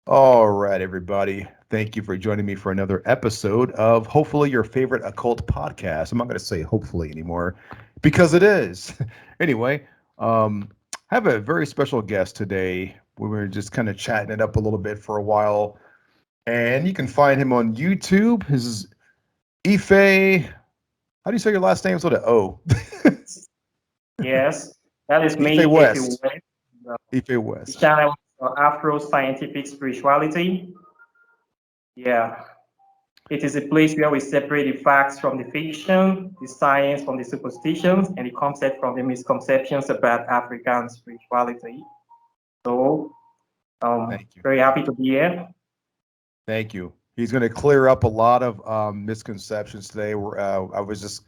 All right, everybody. Thank you for joining me for another episode of hopefully your favorite occult podcast. I'm not going to say hopefully anymore because it is. Anyway, I have a very special guest today. We were just kind of chatting it up a little bit for a while, and you can find him on YouTube. His is Ife. How do you say your last name? So the O. Yes, that is Ife me if you West. will. The Ife the West. channel Afro Scientific Spirituality. Yeah, it is a place where we separate the facts from the fiction, the science from the superstitions, and the concept from the misconceptions about African spirituality. So, Thank you. very happy to be here. Thank you. He's going to clear up a lot of misconceptions today. I was just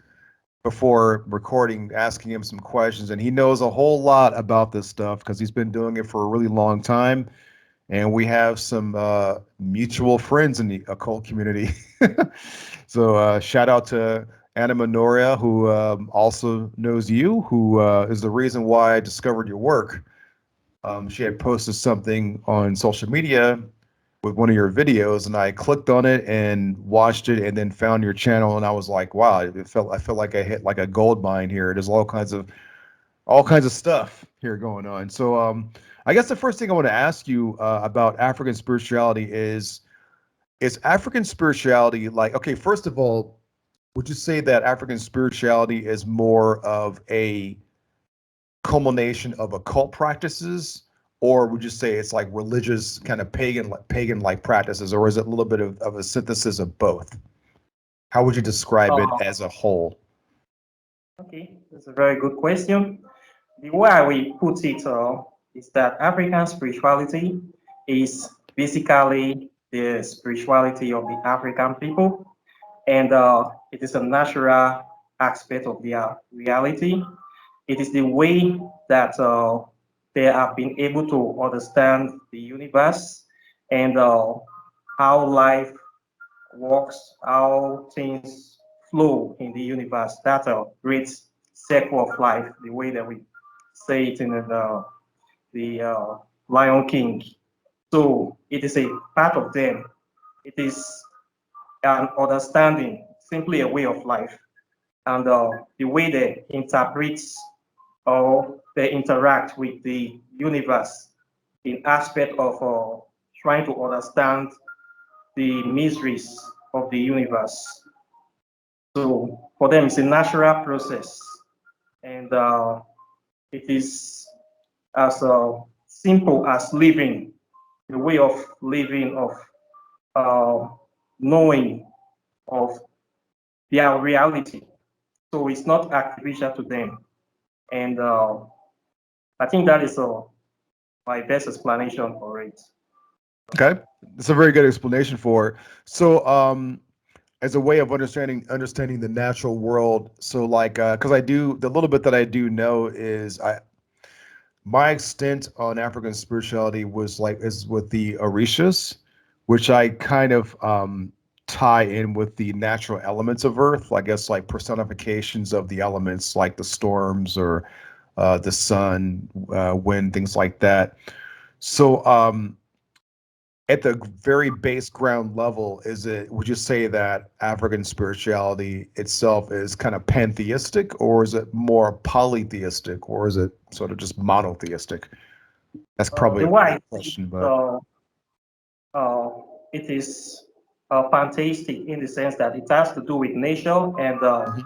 before recording asking him some questions, and he knows a whole lot about this stuff because he's been doing it for a really long time. And we have some mutual friends in the occult community. So shout out to Anna Minoria, who also knows you, who is the reason why I discovered your work. She had posted something on social media with one of your videos, and I clicked on it and watched it, and then found your channel, and I was like, wow, I felt like I hit like a gold mine here. There's all kinds of stuff here going on. So I guess the first thing I want to ask you about African spirituality is African spirituality like, okay, first of all, would you say that African spirituality is more of a culmination of occult practices, or would you say it's like religious kind of pagan like practices, or is it a little bit of a synthesis of both? How would you describe it Uh, as a whole? okay, that's a very good question. The way I will put it is that African spirituality is basically the spirituality of the African people, and it is a natural aspect of their reality. It is the way that they have been able to understand the universe and how life works, how things flow in the universe. That's a great circle of life, the way that we say it in the Lion King. So it is a part of them. It is an understanding, simply a way of life, and the way they interpret or they interact with the universe in aspect of trying to understand the mysteries of the universe. So for them, it's a natural process, and it is as simple as living, the way of living, of uh, knowing of their reality. So it's not artificial to them, and I think that is my best explanation for it. Okay, that's a very good explanation for it. So as a way of understanding the natural world, so like because I do the little bit that I do know is I my extent on African spirituality was like is with the Orishas, which I kind of tie in with the natural elements of Earth. I guess like personifications of the elements, like the storms or the sun, wind, things like that. So at the very base ground level, is it, would you say that African spirituality itself is kind of pantheistic, or is it more polytheistic, or is it sort of just monotheistic? That's probably The a way big I see question, it, but uh, it is pantheistic in the sense that it has to do with nature, and Mhm.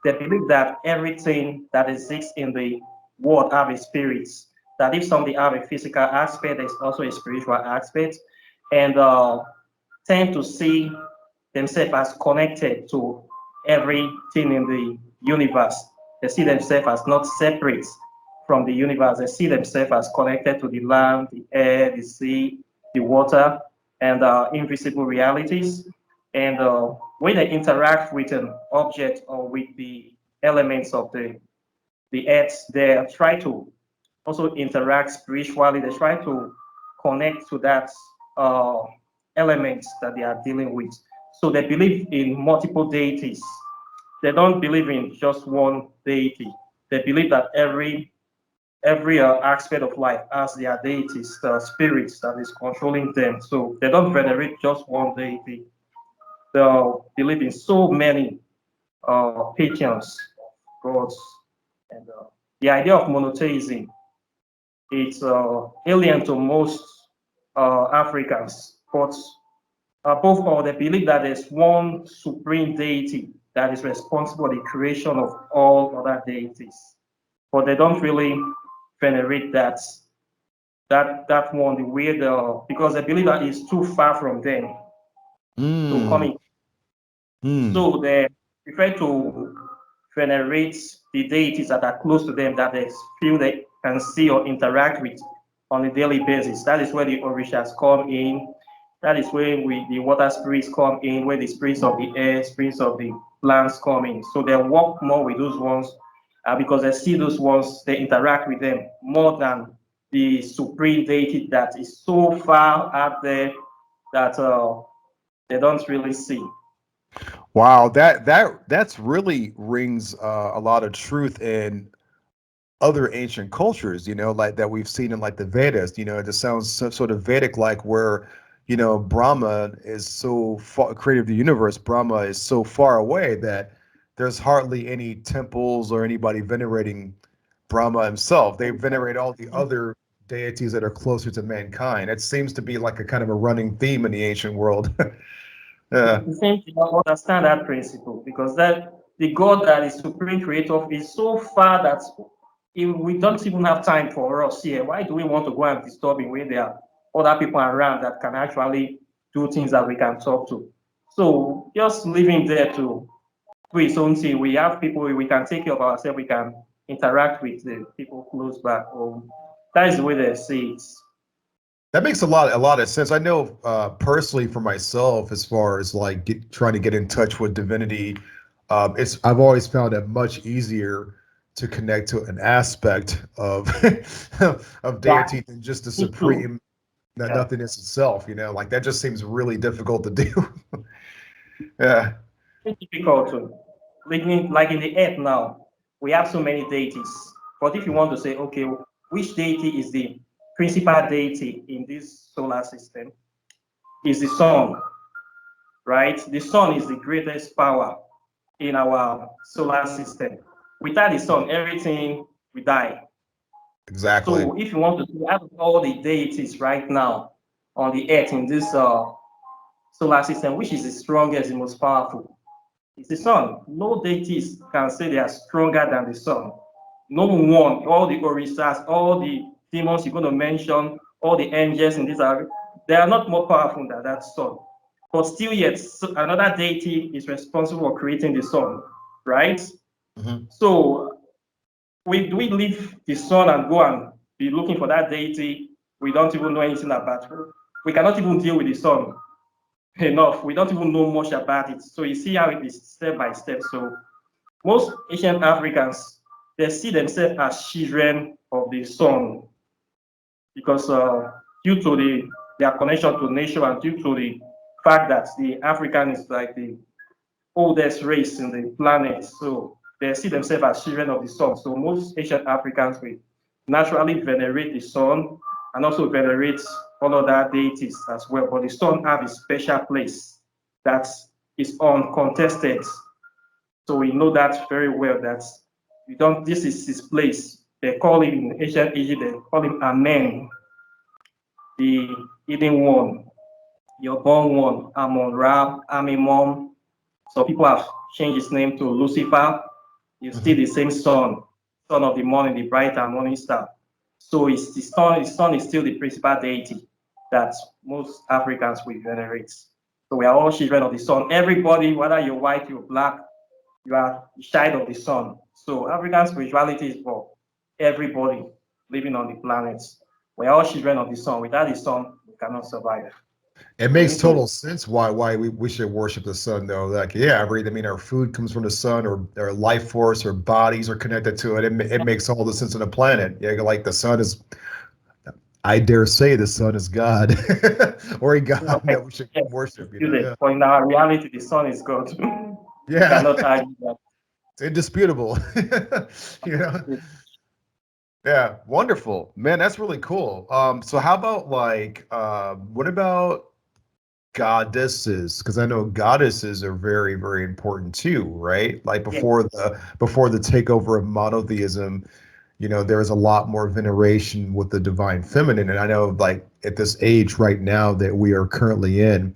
they believe that everything that exists in the world have a spirit. That if something have a physical aspect, there's also a spiritual aspect, and tend to see themselves as connected to everything in the universe. They see themselves as not separate from the universe. They see themselves as connected to the land, the air, the sea, the water, and invisible realities. And when they interact with an object or with the elements of the earth, they try to also interact spiritually. They try to connect to that uh, element that they are dealing with. So they believe in multiple deities. They don't believe in just one deity. They believe that every every aspect of life has their deities, the spirits that is controlling them. So they don't venerate just one deity. They believe in so many pantheons, gods, and the idea of monotheism, it's alien to most Africans, but above all, they believe that there's one supreme deity that is responsible for the creation of all other deities. But they don't really venerate that one the way because they believe that it's too far from them to come Mm, in. mm. So they prefer to venerate the deities that are close to them, that they feel they can see or interact with on a daily basis. That is where the orishas come in. That is where the water spirits come in, where the spirits of the air, spirits of the plants come in. So they work more with those ones because they see those ones, they interact with them more than the supreme deity that is so far out there that they don't really see. Wow, that's really rings a lot of truth in other ancient cultures, like that we've seen in like the Vedas. It just sounds sort of Vedic like where, Brahma is so far, creator of the universe, Brahma is so far away that there's hardly any temples or anybody venerating Brahma himself. They venerate all the other deities that are closer to mankind. It seems to be like a kind of a running theme in the ancient world. Yeah. The same thing, I understand that principle because that the God that is supreme creator is so far that we don't even have time for us here. Why do we want to go and disturb him when there are other people around that can actually do things that we can talk to? So just leave him there to do his own thing. We have people we can take care of ourselves. We can interact with the people close back home. That is the way they see it. That makes a lot of sense. I know personally for myself, as far as like trying to get in touch with divinity, it's I've always found it much easier to connect to an aspect of of Yeah, deity than just the me too. supreme Yeah. nothingness itself. Like that just seems really difficult to do. Yeah, It's difficult to like in the earth now, we have so many deities. But if you want to say, okay, which deity is the principal deity in this solar system, is the sun, right? The sun is the greatest power in our solar system. Without the sun, everything will die. exactly. So if you want to see out of all the deities right now on the earth in this solar system, which is the strongest, the most powerful? It's the sun. No deities can say they are stronger than the sun. No one, all the orishas, all the demons you're going to mention, all the angels in this area, they are not more powerful than that sun. But still, yet another deity is responsible for creating the sun, right? Mhm. So we leave the sun and go and be looking for that deity? We don't even know anything about it. We cannot even deal with the sun enough. We don't even know much about it. So you see how it is step by step. So most ancient Africans, they see themselves as children of the sun because due to their connection to nature and due to the fact that the African is like the oldest race in the planet. So they see themselves as children of the sun. So most ancient Africans will naturally venerate the sun and also venerate all other deities as well. But the sun have a special place that is uncontested. So we know that very well that we don't, this is his place. They call him in ancient Egypt, they call him Amen, the hidden one, your born one, Amon Ra, Amimon. So people have changed his name to Lucifer. He's still Mhm. the same son, son of the morning, the bright and morning star. So it's the sun is still the principal deity that most Africans will venerate. So we are all children of the sun. Everybody, whether you're white, you're black, you are a child of the sun. So African spirituality is for everybody living on the planet. We are all children of the sun. Without the sun, we cannot survive. It We makes need total to. sense why we should worship the sun though. Like, yeah, I mean, our food comes from the sun, or our life force, or bodies are connected to it. It makes all the sense on the planet. Yeah, like the sun is, I dare say, the sun is God, or a God Like, that we should yes, worship. it's but in our reality, the sun is God. We Yeah, cannot argue that. it's indisputable. You know. Yeah, wonderful. Man, that's really cool. So how about like what about goddesses? Because I know goddesses are very, very important too, right? Like Yes. before the takeover of monotheism, there is a lot more veneration with the divine feminine. And I know like at this age right now that we are currently in,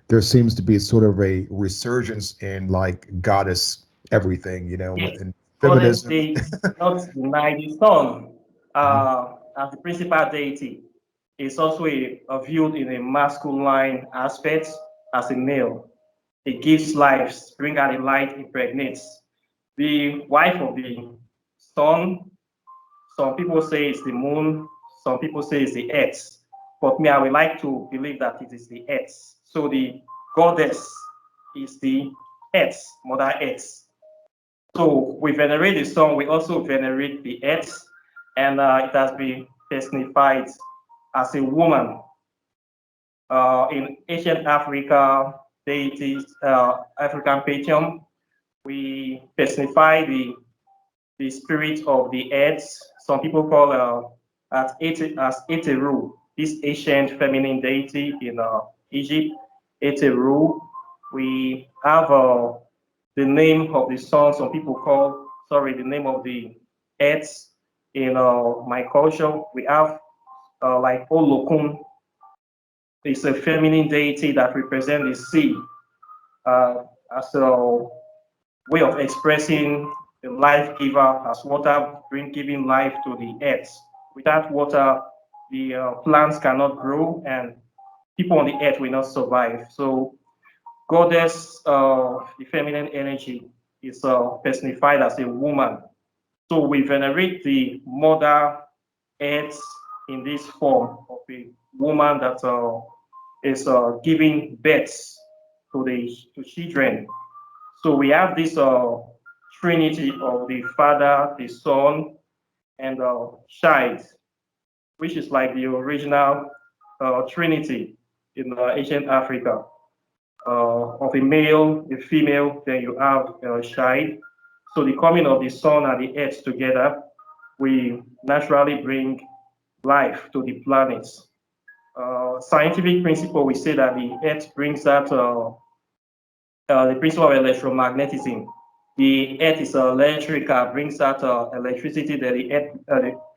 there seems to be sort of a resurgence in like goddess everything, Yes. in Goddess, feminism. they not deny the sun Mhm. as the principal deity. It's also viewed in a masculine aspect as a male. It gives life, bring out the light, impregnates. The wife of the sun, some people say it's the moon, some people say it's the earth. But me, I would like to believe that it is the earth. So the goddess is the earth, Mother Earth. So we venerate the sun, we also venerate the earth, and it has been personified as a woman. In ancient Africa, deities, African pantheon, we personify the spirit of the earth. Some people call as Eteru, this ancient feminine deity in Egypt, Eteru. We have the name of the sun. Some people call, sorry, the name of the earth in my culture. We have like Olokun. It's a feminine deity that represents the sea uh, as a way of expressing the life giver as water bring giving life to the earth. Without water, the plants cannot grow and people on the earth will not survive. So goddess, the feminine energy is personified as a woman. So we venerate the mother earth in this form of a woman that is giving birth to children. So we have this Trinity of the Father, the Son, and child, which is like the original Trinity in ancient Africa. Of a male, a female, then you have a child. So the coming of the sun and the earth together, we naturally bring life to the planets. Scientific principle, we say that the earth brings that the principle of electromagnetism. The earth is electrical, brings out electricity. That the earth,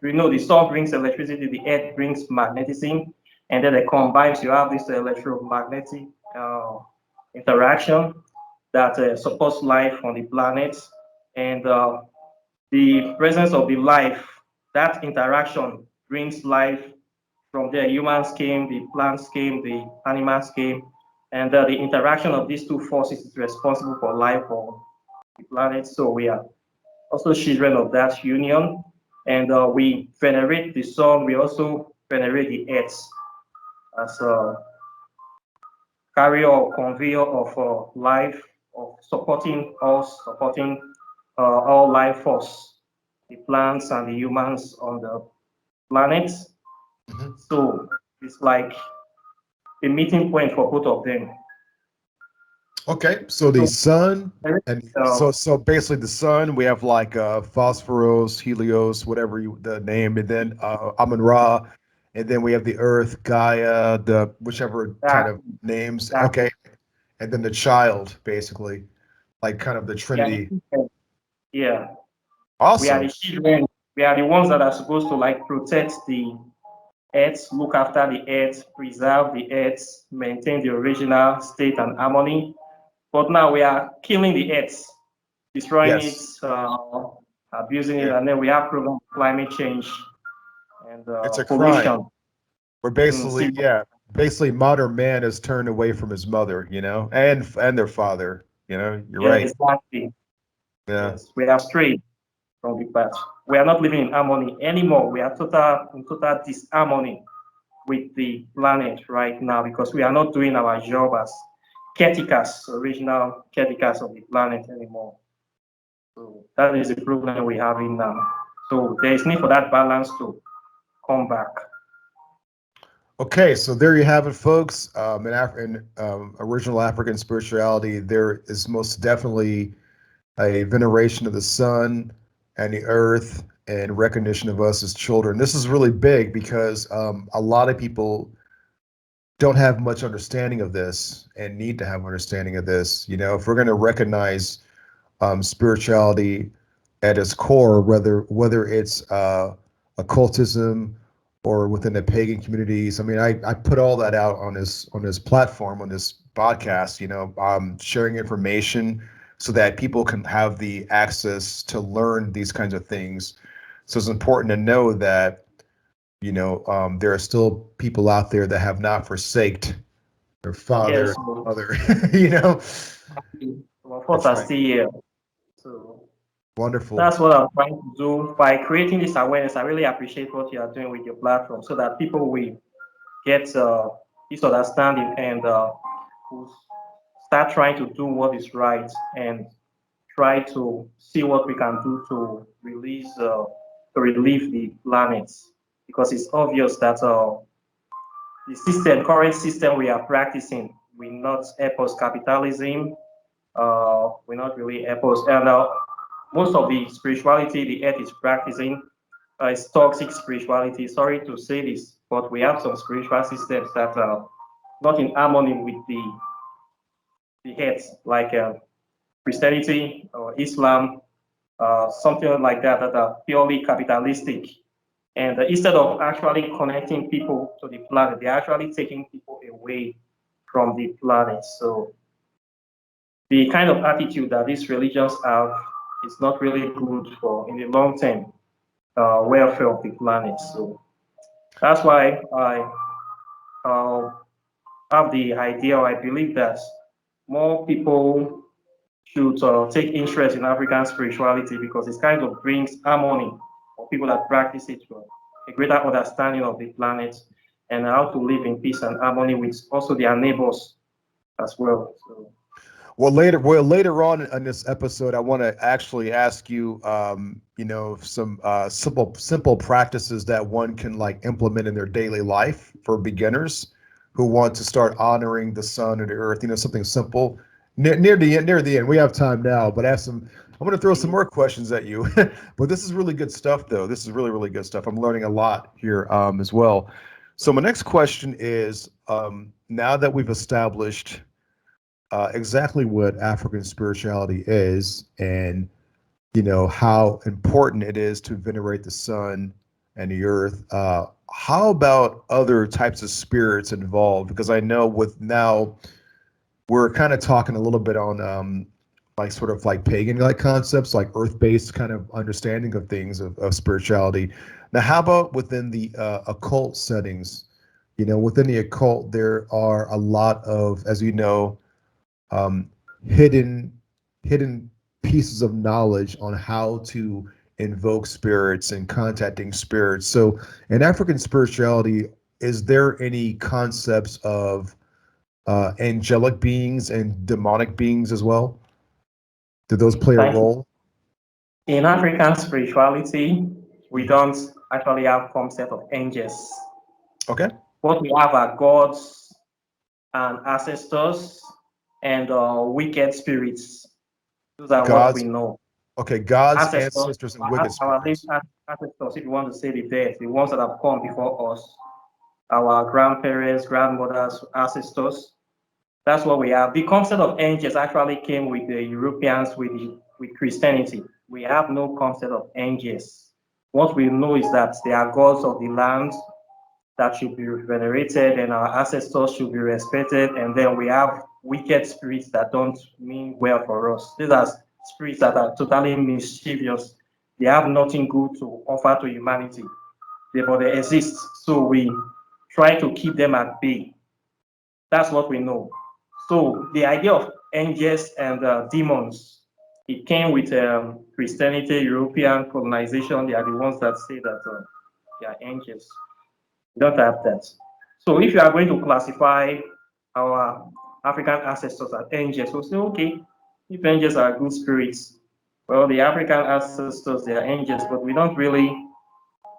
the sun brings electricity, the earth brings magnetism, and then they combine. You have this electromagnetic interaction that supports life on the planet, and the presence of the life, that interaction brings life. From there, humans came, the plants came, the animals came, and the interaction of these two forces is responsible for life on the planet. So we are also children of that union, and we venerate the sun. We also venerate the earth as a carrier or conveyor of life, of supporting us, supporting all life force, the plants and the humans on the planet. Mhm. So it's like a meeting point for both of them. Okay, so the So sun, and so basically the sun, we have like Phosphorus, Helios, whatever the name, and then Amun Ra, and then we have the Earth, Gaia, the whichever kind that, of names. that Okay, and then the child, basically, like kind of the we are Trinity. the, yeah, we are the Awesome. children. We are the ones that are supposed to like protect the earth, look after the earth, preserve the earth, maintain the original state and harmony. But now we are killing the earth, destroying it, Yes. abusing it, Yeah. and then we have problem with climate change and It's a crime. pollution. We're See, basically, yeah, basically modern man has turned away from his mother, and their father. You're yeah, right. exactly. Yeah. Yes, we have strayed from the path. We are not living in harmony anymore. We are in total disharmony with the planet right now because we are not doing our job as caretakers, original caretakers of the planet anymore. So that is the problem we have in now. So there is need for that balance to come back. Okay, so there you have it, folks. In original African spirituality, there is most definitely a veneration of the sun and the earth and recognition of us as children. This is really big because a lot of people don't have much understanding of this and need to have understanding of this. You know, if we're going to recognize spirituality at its core, whether it's occultism or within the pagan communities. I mean, I put all that out on this platform, on this podcast, you know, sharing information so that people can have the access to learn these kinds of things. So it's important to know that, you know, there are still people out there that have not forsaked their father, Yes, so mother, you know. some of us That's are right. still here. So Wonderful. that's what I'm trying to do by creating this awareness. I really appreciate what you are doing with your platform so that people will get this understanding and will start trying to do what is right and try to see what we can do to relieve the planet because it's obvious that the current system we are practicing will not help us. Capitalism will not really help us, and most of the spirituality the earth is practicing is toxic spirituality. Sorry to say this, but we have some spiritual systems that are not in harmony with the earth, like Christianity or Islam, something like that, that are purely capitalistic. And instead of actually connecting people to the planet, they're actually taking people away from the planet. So the kind of attitude that these religions have is not really good for in the long term welfare of the planet. So that's why I uh, have the idea, or I believe that more people should take interest in African spirituality because it kind of brings harmony for people that practice it, for a greater understanding of the planet and how to live in peace and harmony with also their neighbors as well. So, Well, later on in this episode, I want to actually ask you, you know, some simple practices that one can like implement in their daily life for beginners who want to start honoring the sun or the earth. You know, something simple. Near the end, we have time now, but ask some. I'm going to throw some more questions at you, but this is really good stuff, though. This is really, really good stuff. I'm learning a lot here as well. So my next question is, now that we've established exactly what African spirituality is, and you know how important it is to venerate the sun and the earth. How about other types of spirits involved? Because I know with now we're kind of talking a little bit on like sort of like pagan like concepts, like earth-based kind of understanding of things of spirituality. Now, how about within the occult settings? You know, within the occult, there are a lot of, as you know, um, hidden hidden pieces of knowledge on how to invoke spirits and contacting spirits. So, in African spirituality, is there any concepts of angelic beings and demonic beings as well? Do those play a thank you. role? In African spirituality, we Mhm. don't actually have concept of angels. Okay. What we have are gods and ancestors and wicked spirits. Those are what we Gods. know. Okay. Gods, Ancestors, ancestors, and wicked our late spirits. ancestors, if you want to say the dead, the ones that have come before us, our grandparents, grandmothers, ancestors. That's what we have. The concept of angels actually came with the Europeans with Christianity. We have no concept of angels. What we know is that they are gods of the land that should be venerated and our ancestors should be respected. And then we have wicked spirits that don't mean well for us. These are spirits that are totally mischievous. They have nothing good to offer to humanity, but they exist. So we try to keep them at bay. That's what we know. So the idea of angels and demons, it came with Christianity, European colonization. They are the ones that say that they are angels. We don't have that. So if you are going to classify our African ancestors as angels, we'll say, okay, if angels are good spirits, well, the African ancestors, they are angels, but we don't really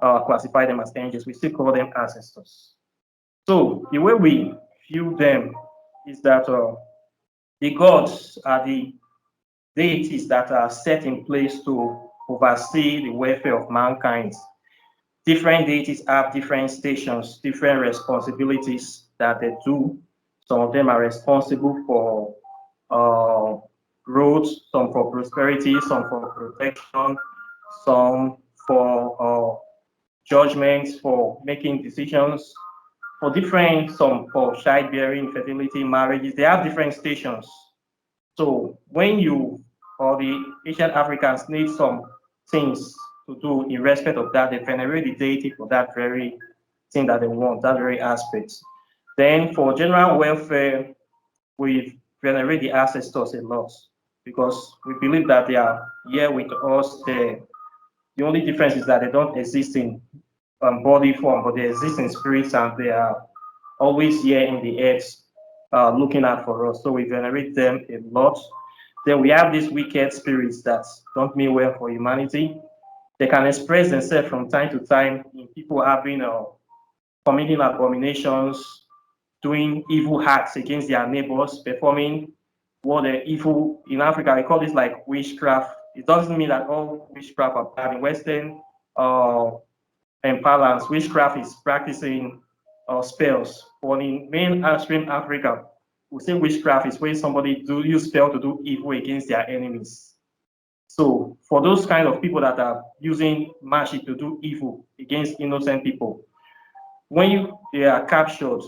classify them as angels. We still call them ancestors. So the way we view them is that the gods are the deities that are set in place to oversee the welfare of mankind. Different deities have different stations, different responsibilities that they do. Some of them are responsible for growth, some for prosperity, some for protection, some for judgments, for making decisions, for different, some for childbearing, fertility, marriages. They have different stations. So when you or the ancient Africans need some things to do in respect of that, they venerate the deity for that very thing that they want, that very aspect. Then for general welfare, we venerate the ancestors a lot because we believe that they are here with us. The only difference is that they don't exist in body form, but they exist in spirits and they are always here in the earth looking out for us. So we venerate them a lot. Then we have these wicked spirits that don't mean well for humanity. They can express themselves from time to time in people having committing abominations, doing evil acts against their neighbors, performing what the evil in Africa, we call this like witchcraft. It doesn't mean that all witchcraft are bad. In Western imbalance, witchcraft is practicing spells. But in mainstream Africa, we say witchcraft is when somebody use spell to do evil against their enemies. So for those kind of people that are using magic to do evil against innocent people, when they are captured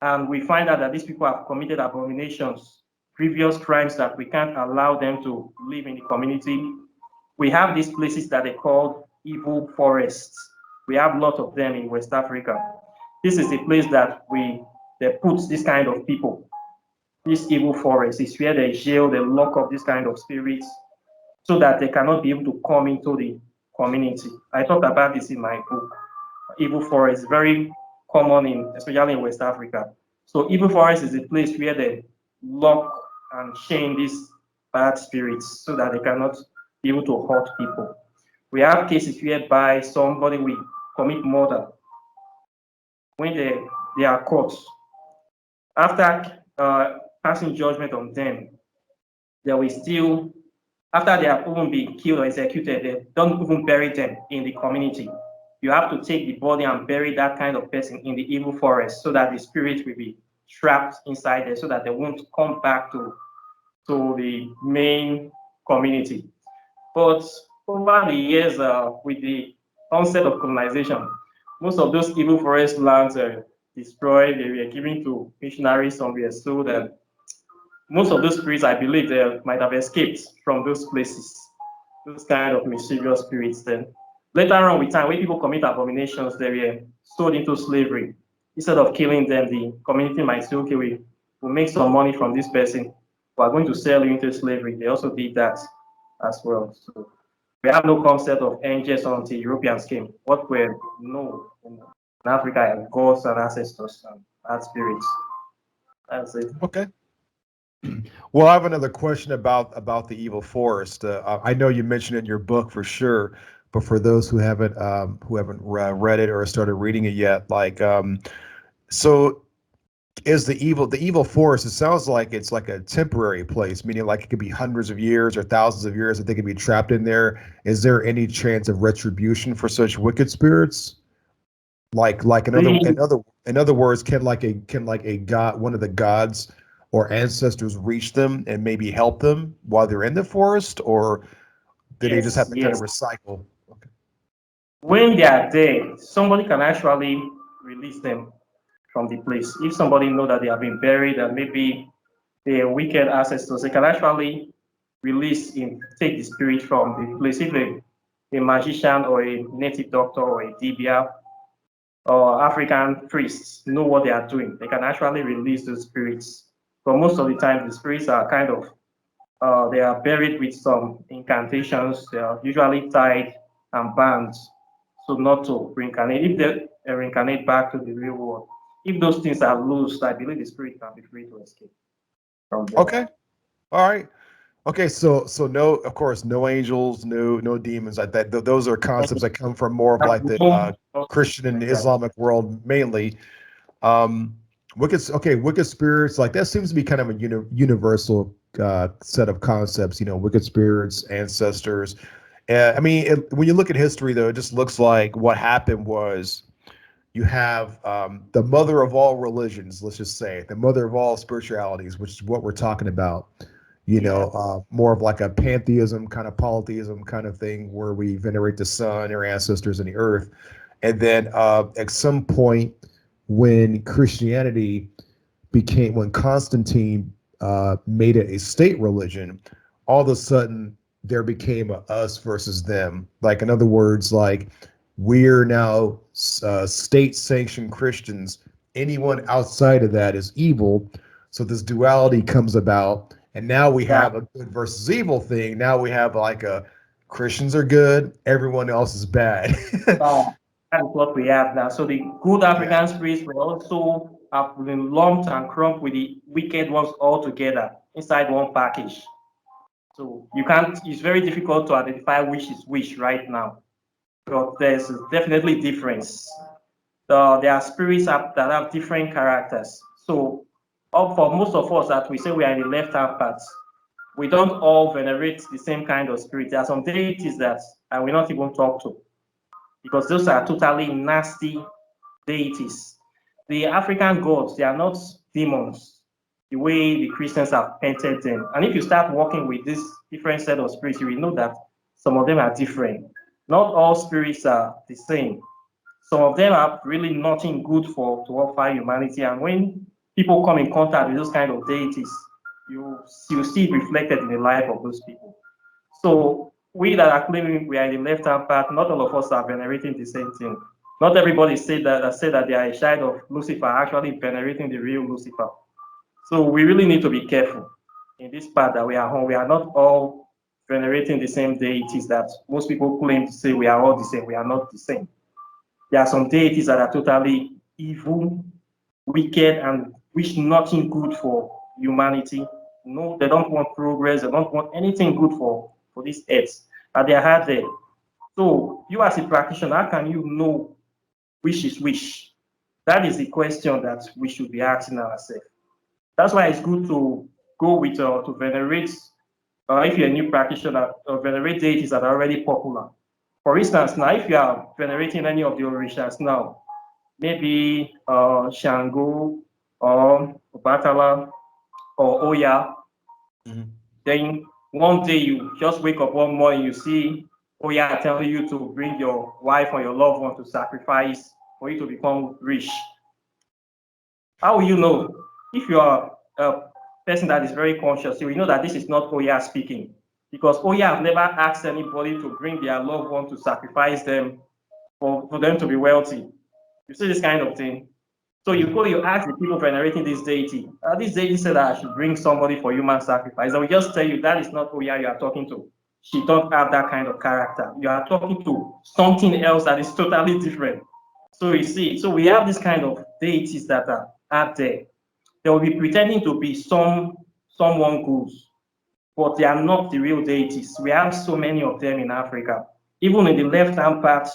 and we find out that these people have committed abominations, previous crimes that we can't allow them to live in the community, we have these places that they call evil forests. We have a lot of them in West Africa. This is the place that they put this kind of people. This evil forest is where they jail, they lock up this kind of spirits so that they cannot be able to come into the community. I talk about this in my book. Evil forest, very common especially in West Africa. So evil forest is a place where they lock and chain these bad spirits so that they cannot be able to hurt people. We have cases whereby somebody will commit murder. When they are caught, after passing judgment on them, they will still, after they have even been killed or executed, they don't even bury them in the community. You have to take the body and bury that kind of person in the evil forest so that the spirit will be trapped inside there so that they won't come back to the main community. But over the years, with the onset of colonization, most of those evil forest lands are destroyed. They were given to missionaries, some were sold, and most of those spirits, I believe, they might have escaped from those places, those kind of mischievous spirits. Then later on, with time, when people commit abominations, they were sold into slavery. Instead of killing them, the community might say, okay, we'll make some money from this person. We're going to sell you into slavery. They also did that as well. So we have no concept of angels until Europeans came. What we know in Africa are gods and ancestors and earth spirits. That's it. Okay. Well, I have another question about the evil forest. I know you mentioned it in your book for sure, but for those who haven't read it or started reading it yet, like so is the evil forest? It sounds like it's like a temporary place, meaning like it could be hundreds of years or thousands of years that they could be trapped in there. Is there any chance of retribution for such wicked spirits? Like in other words, can a god, one of the gods or ancestors, reach them and maybe help them while they're in the forest, or do they just have Yes, to kind of yes. recycle? Okay. When they are dead, somebody can actually release them from the place. If somebody know that they have been buried and maybe they are wicked ancestors, they can actually take the spirit from the place. If a magician or a native doctor or a dibia or African priests know what they are doing, they can actually release those spirits. But most of the time, the spirits are kind of they are buried with some incantations. They are usually tied and bound, so not to reincarnate. If they reincarnate back to the real world, if those things are loose, I believe the spirit can be free to escape from them. Okay. All right. Okay. So no, of course, no angels, no demons like that. Those are concepts that come from more of like the Christian and Islamic world mainly. Um, wicked spirits, like that seems to be kind of a universal set of concepts. Wicked spirits, ancestors. I mean, when you look at history, though, it just looks like what happened was you have the mother of all religions, let's just say, the mother of all spiritualities, which is what we're talking about. More of like a pantheism, kind of polytheism kind of thing, where we venerate the sun, our ancestors, and the earth. And then at some point, when Christianity when Constantine made it a state religion, all of a sudden there became a us versus them. Like, in other words, like, we're now state-sanctioned Christians. Anyone outside of that is evil. So this duality comes about, and now we have a good versus evil thing. Now we have like a Christians are good, everyone else is bad. That is what we have now. So the good African spirits will also have been lumped and clumped with the wicked ones all together inside one package. So you can't, it's very difficult to identify which is which right now. But there's definitely difference. There are spirits that have different characters. So for most of us that we say we are in the left-hand part, we don't all venerate the same kind of spirit. There are some deities that I will not even talk to, because those are totally nasty deities. The African gods, they are not demons the way the Christians have painted them. And if you start working with this different set of spirits, you will know that some of them are different. Not all spirits are the same. Some of them have really nothing good to offer humanity. And when people come in contact with those kind of deities, you see it reflected in the life of those people. So we that are claiming we are in the left-hand path, not all of us are venerating the same thing. Not everybody say that they are a child of Lucifer, actually venerating the real Lucifer. So we really need to be careful in this path that we are on. We are not all venerating the same deities that most people claim to say we are all the same. We are not the same. There are some deities that are totally evil, wicked, and wish nothing good for humanity. No, they don't want progress. They don't want anything good for this earth. And they are there. So you as a practitioner, how can you know which is which? That is the question that we should be asking ourselves. That's why it's good to go with to venerate, if you're a new practitioner, venerate deities that are already popular. For instance, now if you are venerating any of the orishas now, maybe Shango or Obatala or Oya, then one day you just wake up one morning, you see Oya telling you to bring your wife or your loved one to sacrifice for you to become rich. How will you know? If you are a person that is very conscious, you will know that this is not Oya speaking, because Oya have never asked anybody to bring their loved one to sacrifice them for them to be wealthy. You see this kind of thing. So you ask the people venerating this deity. This deity said that I should bring somebody for human sacrifice. I will just tell you that is not Oya you are talking to. She don't have that kind of character. You are talking to something else that is totally different. So you see, so we have this kind of deities that are out there. They will be pretending to be someone good, but they are not the real deities. We have so many of them in Africa. Even in the left-hand part,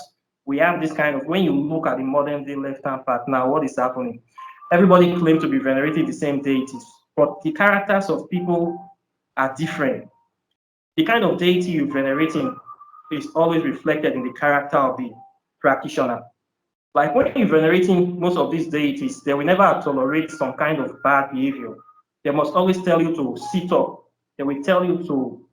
we have this kind of, when you look at the modern day left-hand part now, what is happening? Everybody claims to be venerating the same deities, but the characters of people are different. The kind of deity you're venerating is always reflected in the character of the practitioner. Like when you're venerating most of these deities, they will never tolerate some kind of bad behavior. They must always tell you to sit up. They will tell you so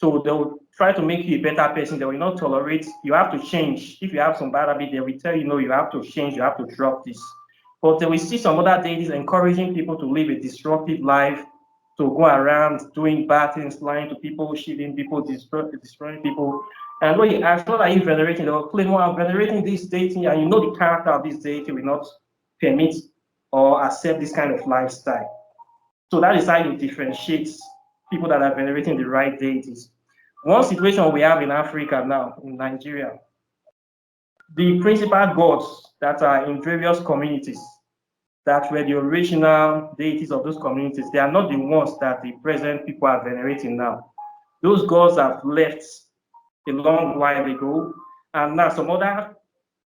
they will try to make you a better person. They will not tolerate, you have to change. If you have some bad habit, they will tell you, no, you have to change, you have to drop this. But they will see some other deities encouraging people to live a destructive life, to go around doing bad things, lying to people, cheating people, destroying people. And when you ask, what are you venerating? They will claim, well, I'm venerating this deity, and you know the character of this deity will not permit or accept this kind of lifestyle. So that is how you differentiate people that are venerating the right deities. One situation we have in Africa now, in Nigeria, the principal gods that are in various communities that were the original deities of those communities, they are not the ones that the present people are venerating now. Those gods have left a long while ago, and now some other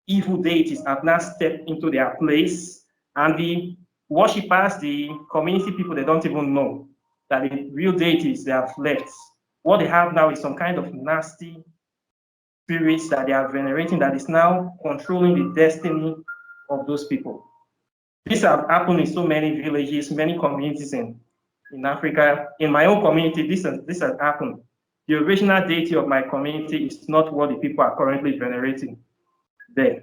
evil deities have now stepped into their place, and the worshippers, the community people, they don't even know that the real deities they have left. What they have now is some kind of nasty spirits that they are venerating that is now controlling the destiny of those people. This has happened in so many villages, many communities in Africa. In my own community, this has happened. The original deity of my community is not what the people are currently venerating there.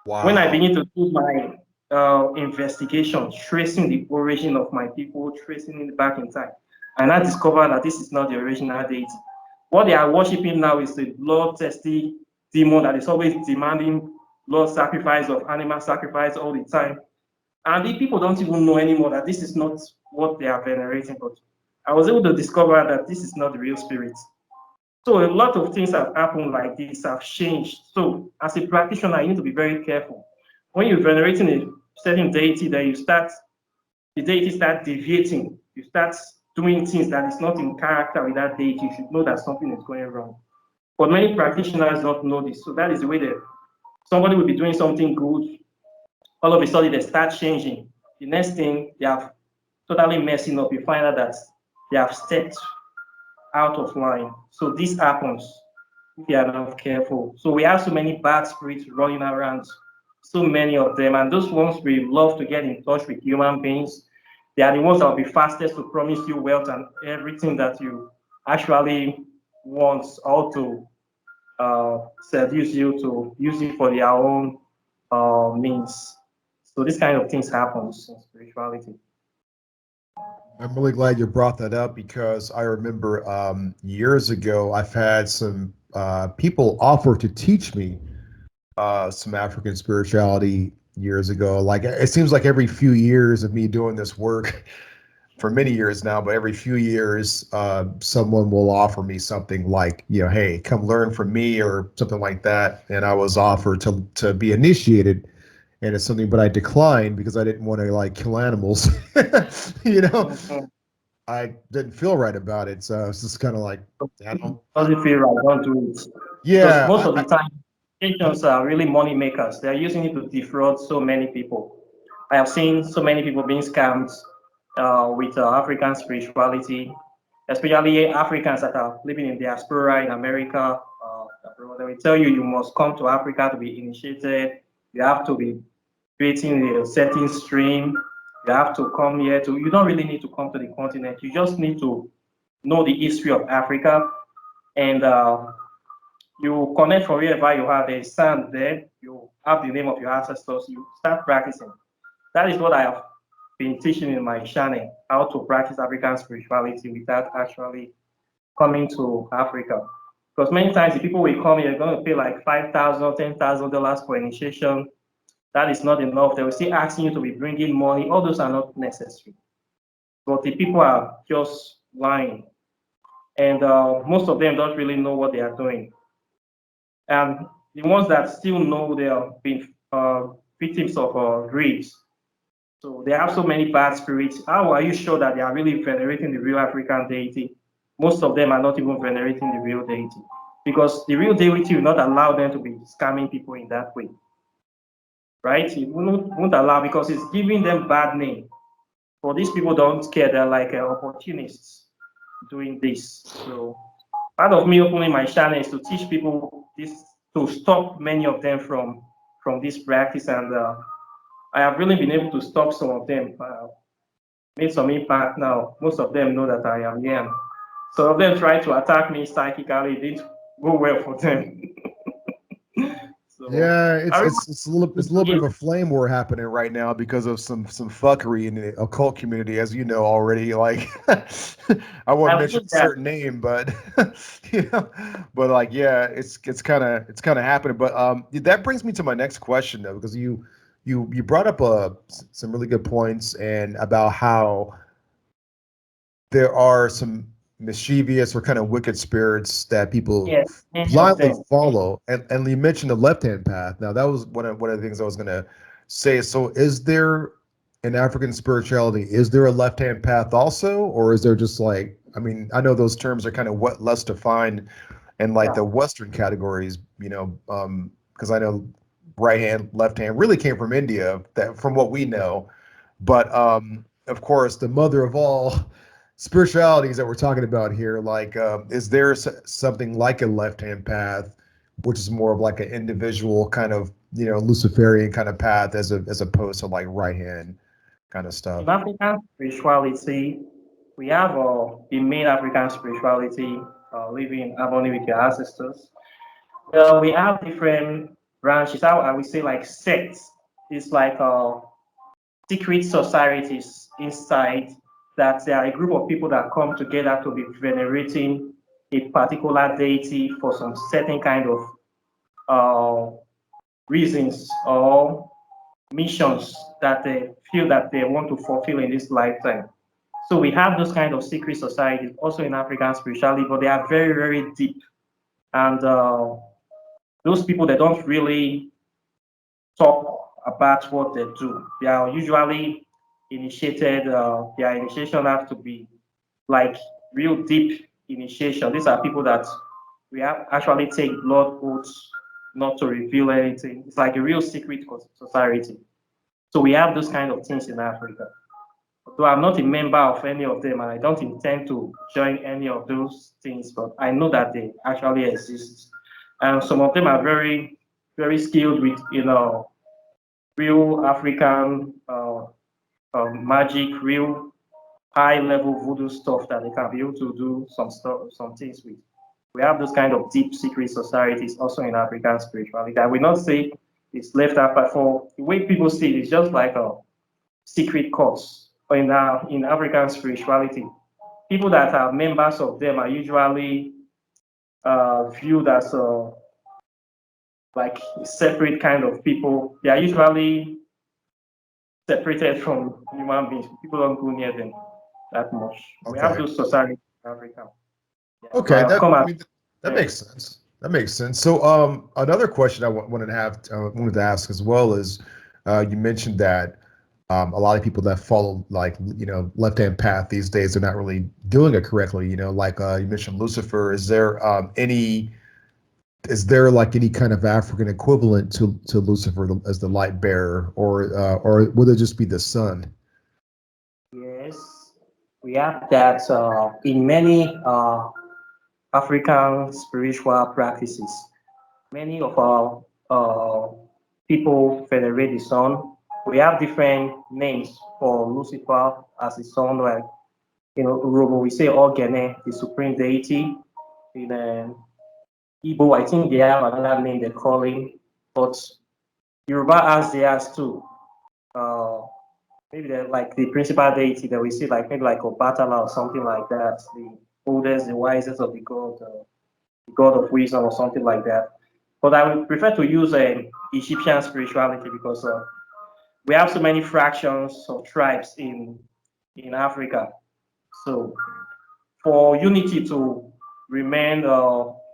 Wow. When I begin to do my investigation, tracing the origin of my people, tracing it back in time, and I discovered that this is not the original deity. What they are worshiping now is the bloodthirsty demon that is always demanding blood sacrifice of animal sacrifice all the time. And the people don't even know anymore that this is not what they are venerating. But I was able to discover that this is not the real spirit. So a lot of things have happened like this, have changed. So as a practitioner, you need to be very careful. When you're venerating a certain deity, then the deity starts deviating. You start doing things that is not in character with that deity. You should know that something is going wrong. But many practitioners don't know this. So that is the way that somebody will be doing something good. All of a sudden, they start changing. The next thing, they have totally messing up. You find out that they have stepped out of line. So this happens if you are not careful. So we have so many bad spirits running around, so many of them. And those ones we love to get in touch with human beings. They are the ones that will be fastest to promise you wealth and everything that you actually want, or to seduce you to use it for their own means. So this kind of things happens in spirituality. I'm really glad you brought that up because I remember years ago I've had some people offer to teach me some African spirituality years ago. Like it seems like every few years of me doing this work for many years now, but every few years someone will offer me something like, hey, come learn from me or something like that. And I was offered to be initiated, and it's something, but I declined because I didn't want to like kill animals. Mhm. I didn't feel right about it, so it's just kind of like, I don't. Doesn't feel right, don't do it. Because Yeah, most of the time, agents are really money makers. They're using it to defraud so many people. I have seen so many people being scammed with African spirituality, especially Africans that are living in diaspora in America. They will tell you must come to Africa to be initiated. You have to be creating a certain stream. You have to come here to. You don't really need to come to the continent. You just need to know the history of Africa, and you connect from wherever you are. There's sand there. You have the name of your ancestors. You start practicing. That is what I have been teaching in my channel, how to practice African spirituality without actually coming to Africa. Because many times the people will come here, they're going to pay like $5,000, $10,000 for initiation. That is not enough. They will still asking you to be bringing money. All those are not necessary. But the people are just lying. And most of them don't really know what they are doing. And the ones that still know they have been victims of greed. So they have so many bad spirits. How are you sure that they are really venerating the real African deity? Most of them are not even venerating the real deity because the real deity will not allow them to be scamming people in that way, right? It won't allow because it's giving them bad name. But these people don't care. They're like opportunists doing this. So part of me opening my channel is to teach people this, to stop many of them from this practice, and I have really been able to stop some of them. Made some impact now. Most of them know that I am here. Some of them try to attack me psychically. It didn't go well for them. So Yeah, I it's a little bit of a flame war happening right now because of some fuckery in the occult community, as you know already. Like, I won't mention a certain name, but but like, yeah, it's kind of happening. But that brings me to my next question though, because you brought up some really good points and about how there are some mischievous or kind of wicked spirits that people blindly follow. And you mentioned the left-hand path. Now, that was one of the things I was going to say. So is there in African spirituality, is there a left-hand path also? Or is there just like, I mean, I know those terms are kind of less defined in like the Western categories, because I know right hand, left hand really came from India, that from what we know. But of course, the mother of all spiritualities that we're talking about here, like, is there something like a left hand path, which is more of like an individual kind of, Luciferian kind of path as opposed to like right hand kind of stuff. In African spirituality, we have the main African spirituality, living in harmony with your ancestors. Well, we have different branches. How I would say like sects. It's like secret societies inside that there are a group of people that come together to be venerating a particular deity for some certain kind of reasons or missions that they feel that they want to fulfill in this lifetime. So we have those kind of secret societies also in African spirituality, but they are very, very deep. And those people, they don't really talk about what they do. They are usually initiated, their initiation has to be like real deep initiation. These are people that we have actually take blood oaths not to reveal anything. It's like a real secret society. So we have those kind of things in Africa. So I'm not a member of any of them, and I don't intend to join any of those things, but I know that they actually exist. And some of them are very, very skilled with, real African magic, real high-level voodoo stuff that they can be able to do some stuff, some things with. We have those kind of deep secret societies also in African spirituality. I will not say it's left out, but for the way people see it, it's just like a secret cause. But in African spirituality, people that are members of them are usually viewed as like separate kind of people. They are usually separated from human beings. People don't go near them that much. We have Okay. those societies in Africa. Yeah, so Okay, I've come I at mean, that makes sense. That makes sense. So, another question I wanted to ask as well is, you mentioned that a lot of people that follow like left-hand path these days are not really doing it correctly. Like you mentioned Lucifer. Is there like any kind of African equivalent to Lucifer as the light bearer, or would it just be the sun? yes, we have that in many African spiritual practices. Many of our people venerate the sun. We have different names for Lucifer as the sun, like Urobo, we say Ogene, the supreme deity. In Igbo, I think they have another name they call him, but Yoruba has theirs too. Uh, maybe they're like the principal deity that we see, like maybe like Obatala or something like that, the oldest, the wisest of the god of wisdom or something like that. But I would prefer to use Egyptian spirituality because we have so many fractions of tribes in Africa. So for unity to remain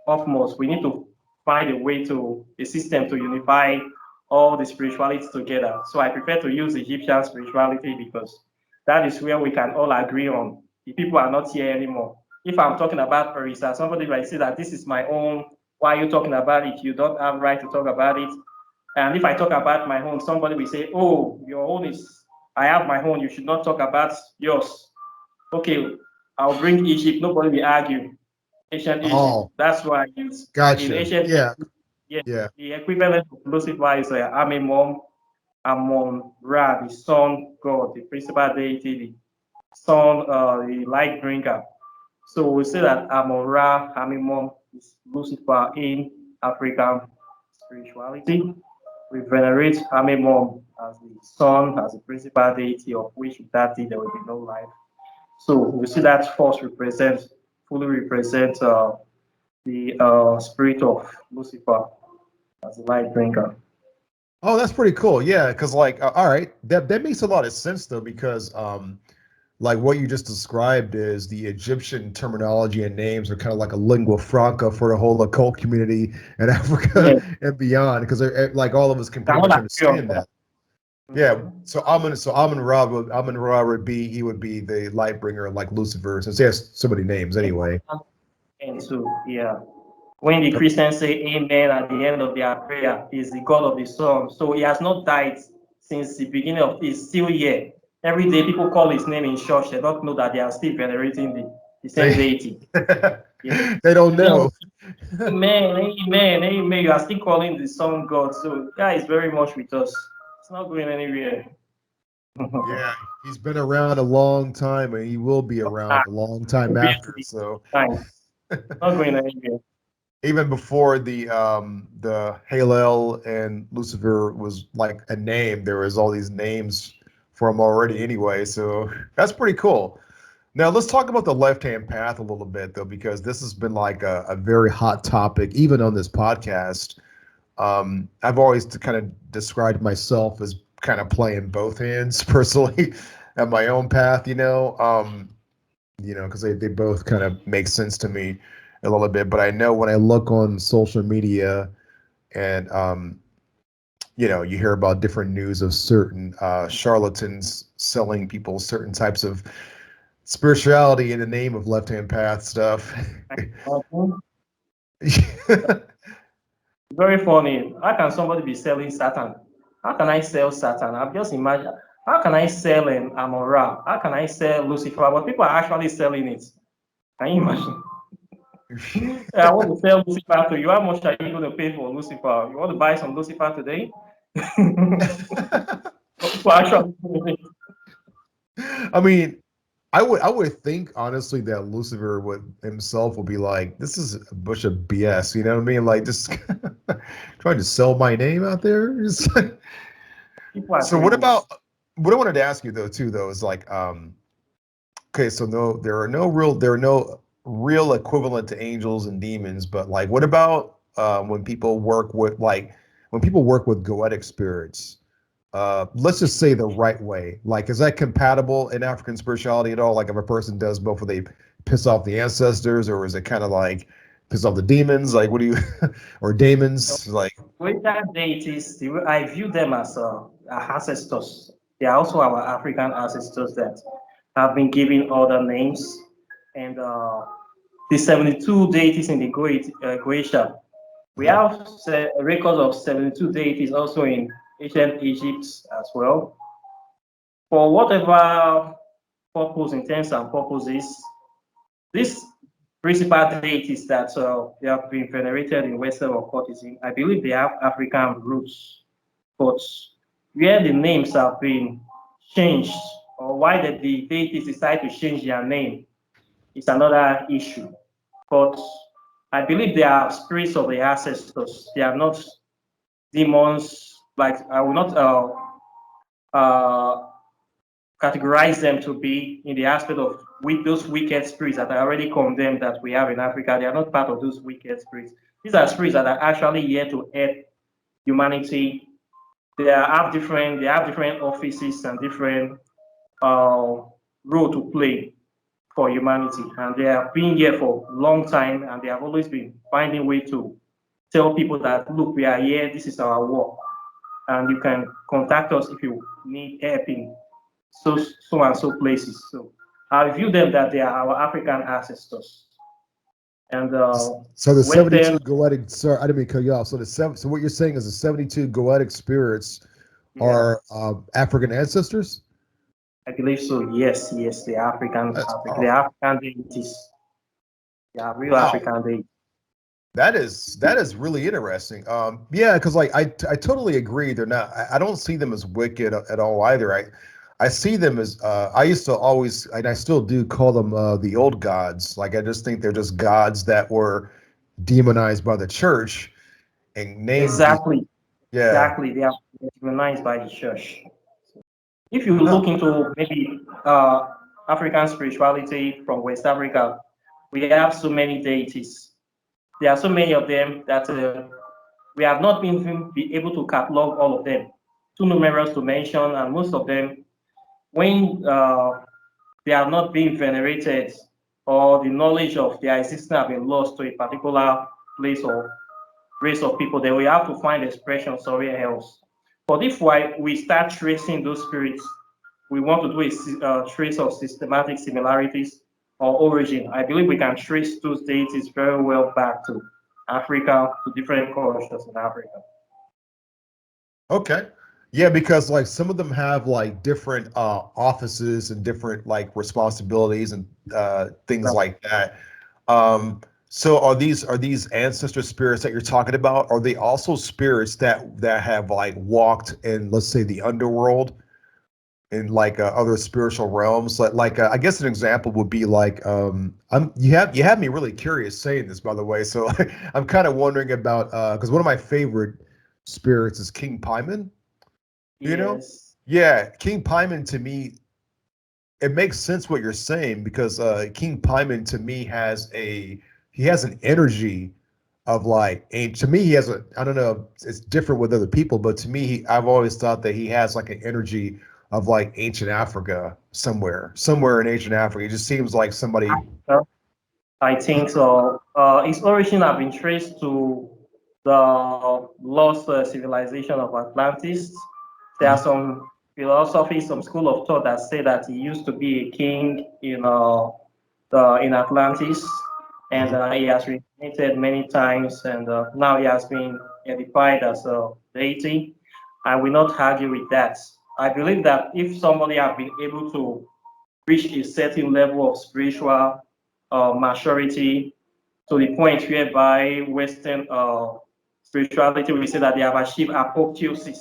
upmost, we need to find a way to a system to unify all the spiritualities together. So I prefer to use Egyptian spirituality because that is where we can all agree on. The people are not here anymore. If I'm talking about Orisa, somebody might say that this is my own. Why are you talking about it? You don't have right to talk about it. And if I talk about my own, somebody will say, oh, your own is, I have my own. You should not talk about yours. Okay, I'll bring Egypt. Nobody will argue. Ancient Egypt. Oh, That's why it's in gotcha. ancient Yeah, Egypt. Yeah, yeah. the equivalent of Lucifer is Amimon, Amon Ra, the sun god, the principal deity, the sun, the light bringer. So we say that Amon Ra, Amimon is Lucifer in African spirituality. We venerate Amimon as the sun, as the principal deity of which without it there will be no life. So we see that force fully represents the spirit of Lucifer as a light bringer. Oh, that's pretty cool. Yeah, because like, all right, that makes a lot of sense though, because like what you just described is the Egyptian terminology and names are kind of like a lingua franca for the whole occult community in Africa Yeah, and beyond, because like all of us can I pretty want much to agree on understand that. that. Yeah. So Amun Ra would be he would be the light bringer like Lucifer, since he has so many names anyway. And so, yeah, when the Christians say amen at the end of their prayer, is the God of the sun. So he has not died since the beginning of, he's still here. Every day people call his name in church. They don't know that they are still venerating the same They deity. Yeah. they don't Then know. Amen, amen, amen. You are still calling the sun God, so God is very much with us. It's not going anywhere. Yeah, he's been around a long time and he will be around a long time after. Obviously, So time. Not going anywhere. even before the Hallel and Lucifer was like a name, there was all these names for him already anyway. So that's pretty cool. Now let's talk about the left-hand path a little bit though, because this has been like a very hot topic, even on this podcast. I've always kind of described myself as kind of playing both hands personally at my own path, because they both kind of make sense to me a little bit. But I know when I look on social media and, you hear about different news of certain charlatans selling people certain types of spirituality in the name of left-hand path stuff. Mhm. Very funny. How can somebody be selling Satan? How can I sell Satan? I've just imagined. How can I sell an Amora? How can I sell Lucifer? But people are actually selling it. Can you imagine? I want to sell Lucifer to you. How much are you going to pay for Lucifer? You want to buy some Lucifer today? People are actually doing it. I mean, I would think honestly that Lucifer would himself would be like, this is a bunch of BS, you know what I mean? Like just trying to sell my name out there. People are So what doing it. about what I wanted to ask you though too though is like okay, so no there are no real equivalent to angels and demons, but like what about when people work with goetic spirits? Let's just say the right way. Like, is that compatible in African spirituality at all? Like, if a person does both, will they piss off the ancestors, or is it kind of like piss off the demons? Like, what do you, or daemons? Like, Greater deities, I view them as our ancestors. They are also our African ancestors that have been given other names. And the 72 deities in the Goetia, we have records of 72 deities also in ancient Egypt as well. For whatever purpose, intents, and purposes, these principal deities that they have been venerated in Western occultism, I believe they have African roots. But where the names have been changed, or why the deities decide to change their name, is another issue. But I believe they are spirits of the ancestors. They are not demons. Like I will not uh, categorize them to be in the aspect of those wicked spirits that are already condemned that we have in Africa. They are not part of those wicked spirits. These are spirits that are actually here to help humanity. They have different offices and different uh, role to play for humanity, and they have been here for a long time, and they have always been finding way to tell people that look, we are here. This is our work, and you can contact us if you need help in so and so places. So I view them that they are our African ancestors. And so the Western, 72 goetic, sorry, I didn't mean to cut you off. So what you're saying is the 72 goetic spirits yeah, are African ancestors? I believe so. Yes, yes, the That's The powerful. African deities, they are real Wow. African deities. That is really interesting. Yeah, because like I totally agree. They're not. I don't see them as wicked at all either. I see them as I used to always, and I still do call them the old gods. Like I just think they're just gods that were demonized by the church and named. Exactly, Yeah. exactly. They are recognized by the church. If you Huh. look into maybe African spirituality from West Africa, we have so many deities. There are so many of them that we have not been able to catalog all of them. Too numerous to mention, and most of them, when they have not been venerated or the knowledge of their existence have been lost to a particular place or race of people, then we have to find expression somewhere else. But if we start tracing those spirits, we want to do a trace of systematic similarities or origin. I believe we can trace those deities very well back to Africa, to different cultures in Africa. Okay. Yeah, because like some of them have like different offices and different like responsibilities and things like that. Um, So are these ancestor spirits that you're talking about? Are they also spirits that have like walked in, let's say, the underworld, in like other spiritual realms? I guess an example would be like you have me really curious saying this, by the way. So I'm kind of wondering about because one of my favorite spirits is King Paimon. You know, Yes. yeah, King Paimon to me, it makes sense what you're saying because King Paimon to me he has an energy of like to me he has a, I don't know, it's different with other people, but to me I've always thought that he has like an energy of like ancient Africa, somewhere in ancient Africa. It just seems like somebody. I think so. Its origin have been traced to the lost civilization of Atlantis. There are some philosophies, some school of thought that say that he used to be a king in Atlantis, and he has reincarnated many times, and now he has been edified as a deity. I will not argue with that. I believe that if somebody have been able to reach a certain level of spiritual maturity to the point whereby Western spirituality, we say that they have achieved apotheosis.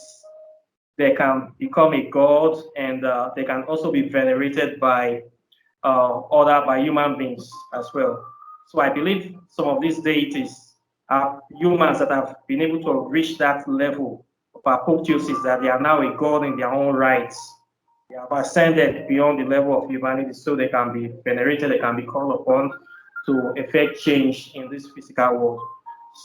They can become a god, and they can also be venerated by by human beings as well. So I believe some of these deities are humans that have been able to reach that level of apotheosis, that they are now a god in their own rights. They have ascended beyond the level of humanity, so they can be venerated, they can be called upon to effect change in this physical world.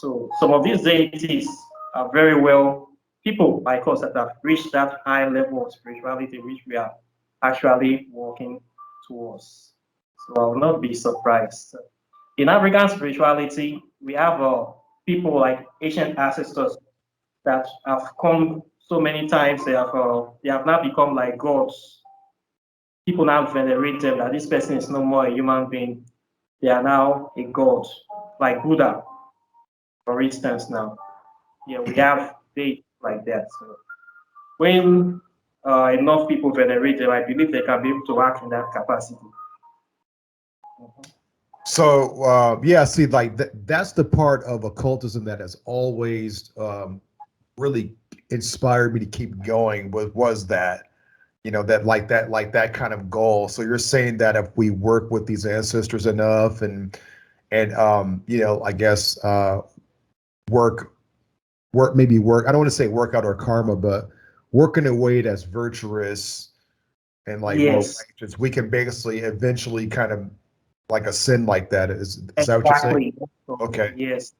So some of these deities are very well people like us that have reached that high level of spirituality which we are actually working towards. So I will not be surprised. In African spirituality, we have people like ancient ancestors that have come so many times. They have now become like gods. People now venerate them that this person is no more a human being. They are now a god, like Buddha, for instance. Now, yeah, we have days like that. So when enough people venerate them, I believe they can be able to act in that capacity. Mhm. So yeah, see, like that's the part of occultism that has always really inspired me to keep going. Was that, you know, that kind of goal. So you're saying that if we work with these ancestors enough and you know, I guess work work, I don't want to say work out our karma, but work in a way that's virtuous and like more Yes, righteous, we can basically eventually kind of like ascend like that. Is that what you're saying? exactly. So, Okay, yes,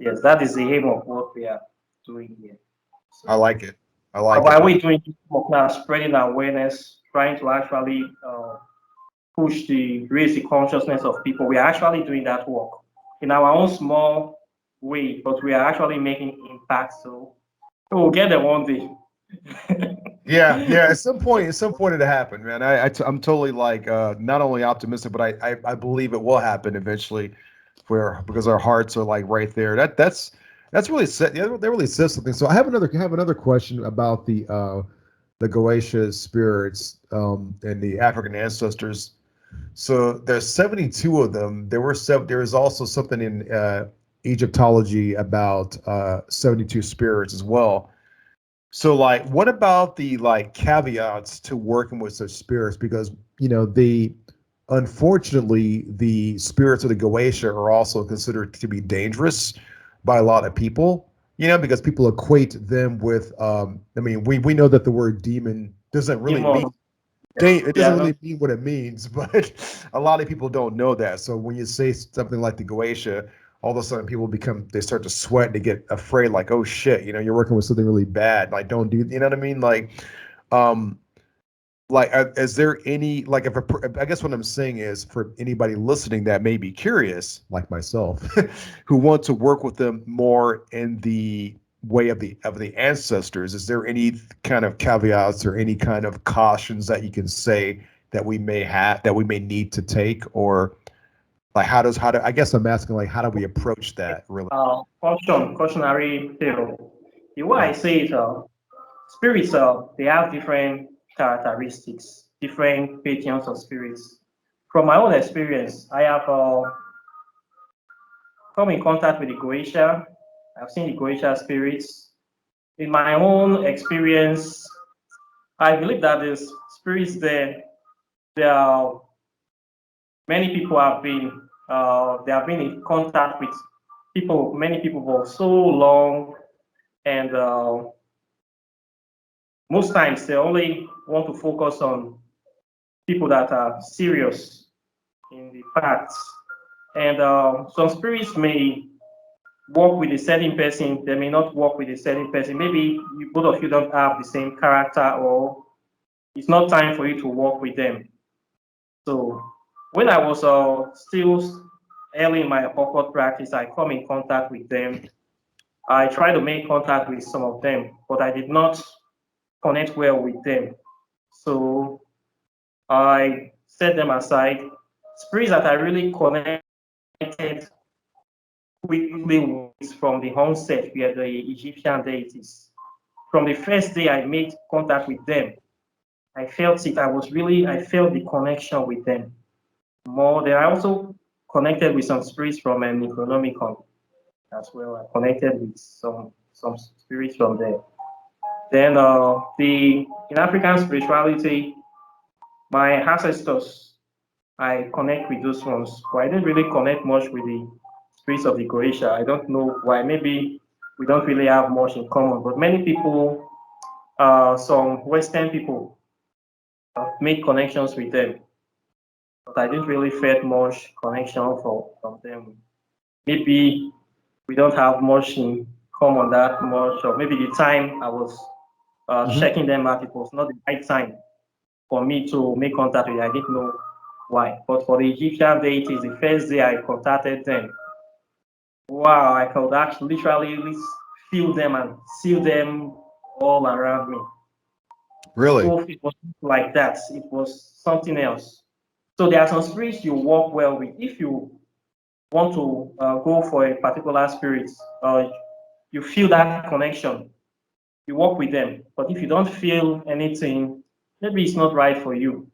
yes, that is the aim of what we are doing here. I So, like it. I like it. while we're doing this work now, spreading awareness, trying to actually raise the consciousness of people, we are actually doing that work in our own small way, but we are actually making impact. So, we'll get there one day. Yeah, yeah. At some point it'll happen, man. I'm totally like not only optimistic, but I believe it will happen eventually, where because our hearts are like right there. That's really set. Yeah, that really says something. So I have another question about the Galatian spirits and the African ancestors. So there's 72 of them. There is also something in Egyptology about 72 spirits as well. So like what about the like caveats to working with such spirits? Because you know, the unfortunately the spirits of the Goetia are also considered to be dangerous by a lot of people, you know, because people equate them with I mean, we know that the word demon doesn't really mean Demon. it doesn't Yeah, really mean what it means, but a lot of people don't know that. So when you say something like the Goetia, all of a sudden they start to sweat, they get afraid, like, oh shit, you know, you're working with something really bad. Like, don't do, you know what I mean? Um, is there any, like, I guess what I'm saying is for anybody listening that may be curious, like myself, who want to work with them more in the way of the ancestors, is there any kind of caveats or any kind of cautions that you can say that we may need to take, or like I guess I'm asking, like, how do we approach that really? cautionary tale. The way I Yeah. say it, spirits, they have different characteristics, different patterns of spirits. From my own experience, I have come in contact with the Goetia. I've seen the Goetia spirits. In my own experience, I believe that the spirits there are many people have been they have been in contact with people, many people for so long, and most times they only want to focus on people that are serious in the facts. And some spirits may work with a certain person, they may not work with a certain person. Maybe both of you don't have the same character, or it's not time for you to work with them. So when I was still early in my occult practice, I come in contact with them. I try to make contact with some of them, but I did not connect well with them. So I set them aside. Spirits that I really connected quickly with from the onset were the Egyptian deities. From the first day I made contact with them, I felt it. I felt the connection with them more. Then I also connected with some spirits from Necronomicon as well. I connected with some spirits from there. Then in African spirituality, my ancestors, I connect with those ones, but I didn't really connect much with the spirits of the Croatia. I don't know why. Maybe we don't really have much in common, but many people, some Western people, make connections with them, but I didn't really feel much connection from them. Maybe we don't have much in common that much, or maybe the time I was checking them out, it was not the right time for me to make contact with. I didn't know why. But for the Egyptian deities, the first day I contacted them, wow, I could actually literally feel them and see them all around me. Really? So it was like that. It was something else. So there are some spirits you work well with. If you want to go for a particular spirit, you feel that connection, you work with them. But if you don't feel anything, maybe it's not right for you.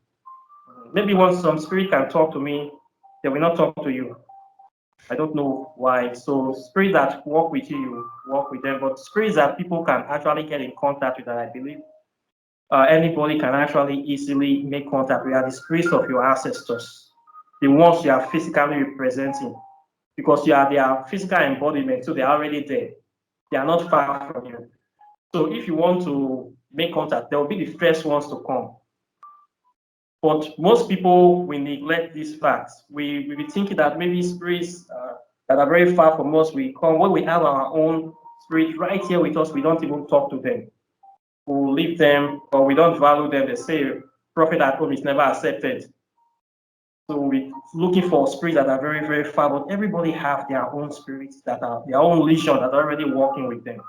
Maybe once some spirit can talk to me, they will not talk to you. I don't know why. So spirits that work with you, you work with them. But spirits that people can actually get in contact with, that I believe anybody can actually easily make contact with, are the spirits of your ancestors, the ones you are physically representing, because you are their physical embodiment, so they are already there. They are not far from you. So if you want to make contact, they will be the first ones to come. But most people, we neglect these facts. We be thinking that maybe spirits that are very far from us will come. When we have our own spirit right here with us, we don't even talk to them. We leave them, or we don't value them. They say prophet at home is never accepted. So we're looking for spirits that are very, very far, but everybody have their own spirits that are their own legion that are already working with them.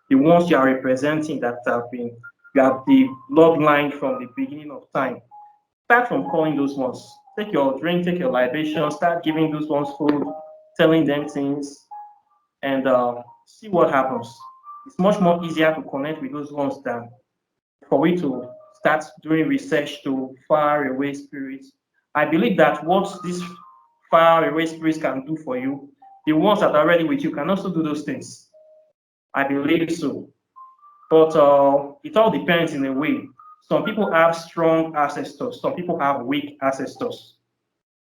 The ones you are representing that have been, you have the bloodline from the beginning of time. Start from calling those ones. Take your drink, take your libation, start giving those ones food, telling them things, and see what happens. It's much more easier to connect with those ones than for we to start doing research to far away spirits. I believe that what these far away spirits can do for you, the ones that are already with you can also do those things. I believe so. But it all depends in a way. Some people have strong ancestors, some people have weak ancestors.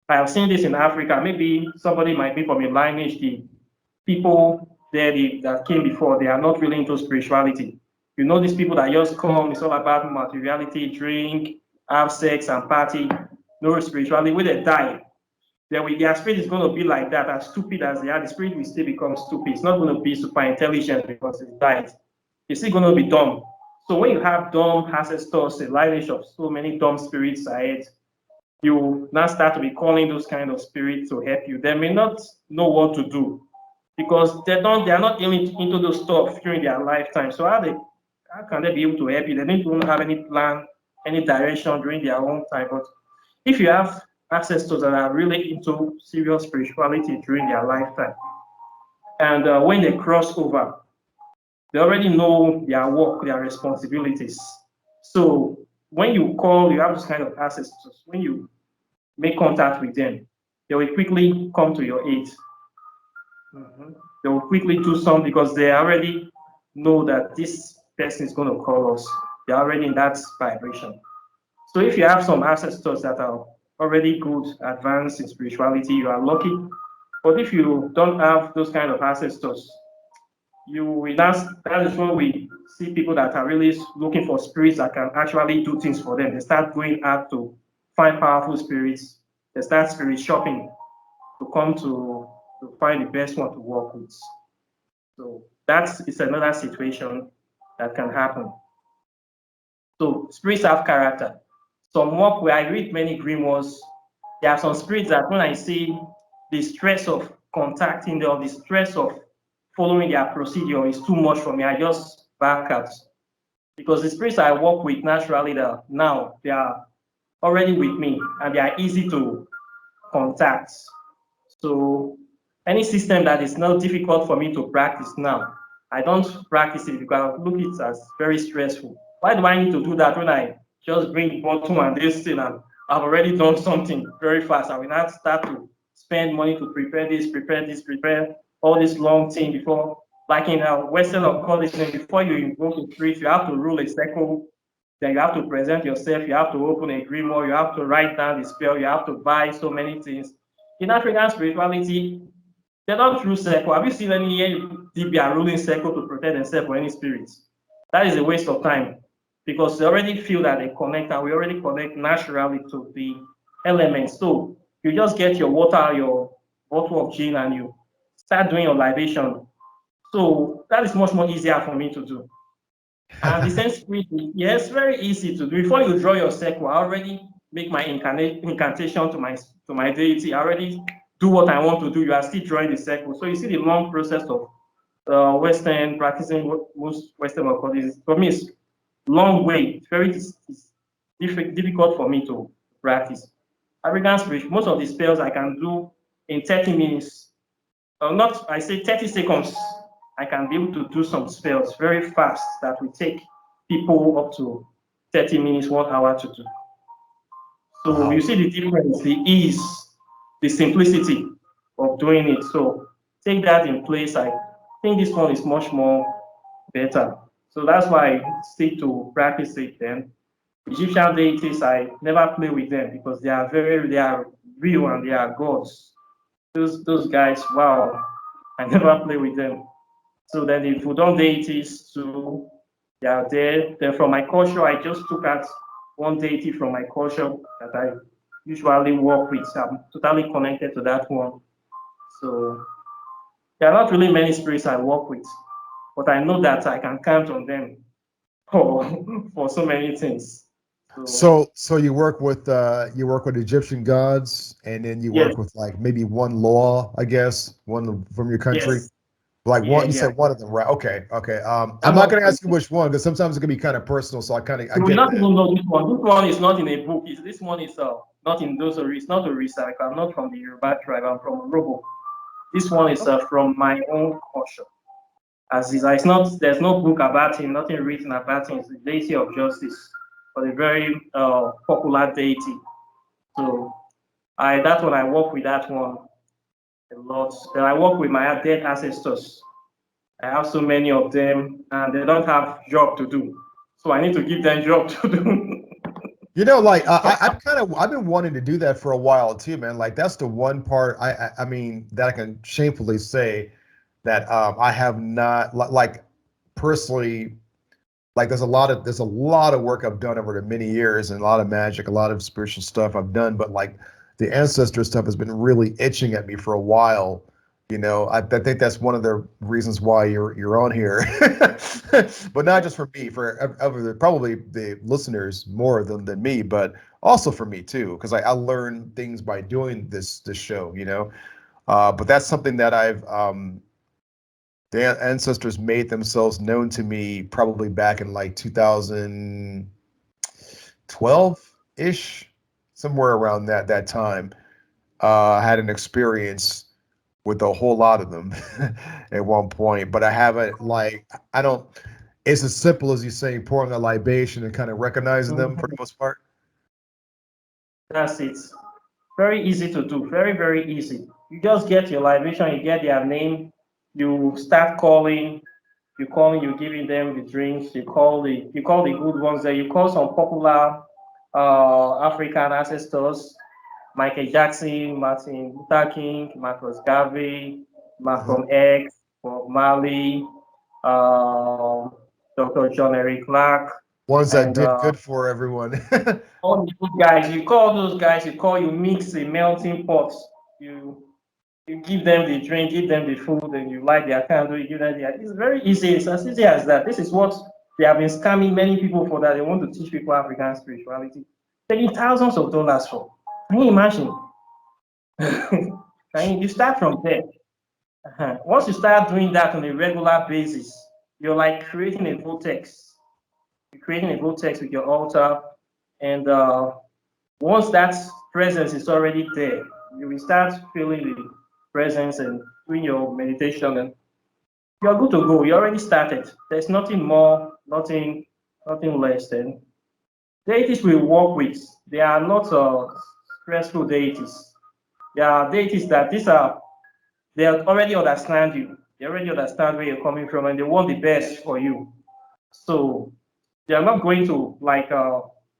I have seen this in Africa. Maybe somebody might be from a lineage, the people there that came before, they are not really into spirituality. You know, these people that just come, it's all about materiality, drink, have sex, and party, no spirituality. When they die, their spirit is going to be like that, as stupid as they are. The spirit will still become stupid. It's not going to be super intelligent because it died. It's still going to be dumb. So when you have dumb ancestors, a lineage of so many dumb spirits ahead, you now start to be calling those kind of spirits to help you. They may not know what to do because they are not into those stuff during their lifetime. So how can they be able to help you? They don't have any plan, any direction during their own time. But if you have ancestors that are really into serious spirituality during their lifetime, and when they cross over, they already know their work, their responsibilities. So when you call, you have this kind of ancestors. When you make contact with them, they will quickly come to your aid. Mhm. They will quickly do some because they already know that this person is going to call us. They're already in that vibration. So if you have some ancestors that are already good, advanced in spirituality, you are lucky. But if you don't have those kind of ancestors, you will that is when we see people that are really looking for spirits that can actually do things for them. They start going out to find powerful spirits. They start spirit shopping to come to find the best one to work with. So that's it's another situation that can happen. So spirits have character. Some work where I read many grimoires, there are some spirits that when I see the stress of contacting them or the stress of following their procedure is too much for me, I just back out. Because the spirits I work with naturally now, they are already with me and they are easy to contact. So any system that is not difficult for me to practice now, I don't practice it because I look at it as very stressful. Why do I need to do that when I just bring the bottle and this thing and I've already done something very fast? I will not start to spend money to prepare this, prepare all this long thing before. Like in Western occultism, before you go to preach, you have to rule a circle, then you have to present yourself, you have to open a grimoire, you have to write down the spell, you have to buy so many things. In African spirituality, they don't rule circle. Have you seen any DBR ruling circle to protect themselves or any spirits? That is a waste of time because they already feel that they connect and we already connect naturally to the elements. So you just get your water, your bottle of gin, and you start doing your libation. So that is much more easier for me to do. And the same spirit, yes, very easy to do. Before you draw your circle, I already make my incantation to my deity. I already do what I want to do. You are still drawing the circle. So you see the long process of Western practicing most Western occultists. For me, it's long way. It's very difficult for me to practice. African spirit, most of the spells I can do in 30 minutes. Not, I say 30 seconds. I can be able to do some spells very fast that will take people up to 30 minutes, 1 hour to do. So Wow. you see the difference, the ease, the simplicity of doing it. So take that in place. I think this one is much more better. So that's why I stick to practice it then. Egyptian deities, I never play with them because they are real and they are gods. Those guys, wow, I never play with them. So then the Fudon deities too, they are there. Then from my culture, I just took out one deity from my culture that I usually work with. I'm totally connected to that one. So there are not really many spirits I work with, but I know that I can count on them for for so many things. So So you work with Egyptian gods, and then you yes, work with like maybe one law, I guess, one from your country. yes, Like yeah, one, you yeah. said one of them, right? Okay, okay. I'm One not of going to them. ask you which one because sometimes it can be kind of personal. So I You will get not that. even know this one. This one is not in a book. This one is not in those. It's not a research. I'm not from the Yoruba tribe. I'm from Robo. This one is from my own culture. As is, it's not. There's no book about him. Nothing written about him. It's the deity of justice, but a very popular deity. So that one I work with that one a lot. Then I work with my dead ancestors. I have so many of them, and they don't have job to do. So I need to give them job to do. You know, like I've been wanting to do that for a while too, man. Like that's the one part I mean that I can shamefully say that I have not like personally like there's a lot of work I've done over the many years and a lot of magic, a lot of spiritual stuff I've done, but like the ancestor stuff has been really itching at me for a while. You know, I think that's one of the reasons why you're on here, but not just for me, for other probably the listeners more than me, but also for me too, because I learn things by doing this show. You know, but that's something that the ancestors made themselves known to me probably back in like 2012-ish, somewhere around that time. I had an experience with a whole lot of them at one point, but I haven't like I don't. It's as simple as you saying pouring a libation and kind of recognizing them for the most part. That's it. Very easy to do. Very, very easy. You just get your libation, you get their name, you start calling, you're giving them the drinks, you call the good ones there, you call some popular African ancestors, Michael Jackson, Martin Luther King, Marcus Garvey, Malcolm X, Bob Marley, Dr. John Henry Clark, Ones that and did good for everyone. all the good guys. You call those guys, you mix a melting pot. You you give them the drink, give them the food, and you light their candle, you give them the. It's very easy. It's as easy as that. This is what they have been scamming many people for, that they want to teach people African spirituality, taking thousands of dollars for. Can you imagine? You start from there. Once you start doing that on a regular basis, you're like creating a vortex. You're creating a vortex with your altar, and once that presence is already there, you will start feeling the presence and doing your meditation, and you're good to go. You already started. There's nothing more, nothing less. Than deities we work with, they are not stressful deities. They are deities that they already understand you. They already understand where you're coming from, and they want the best for you. So they are not going to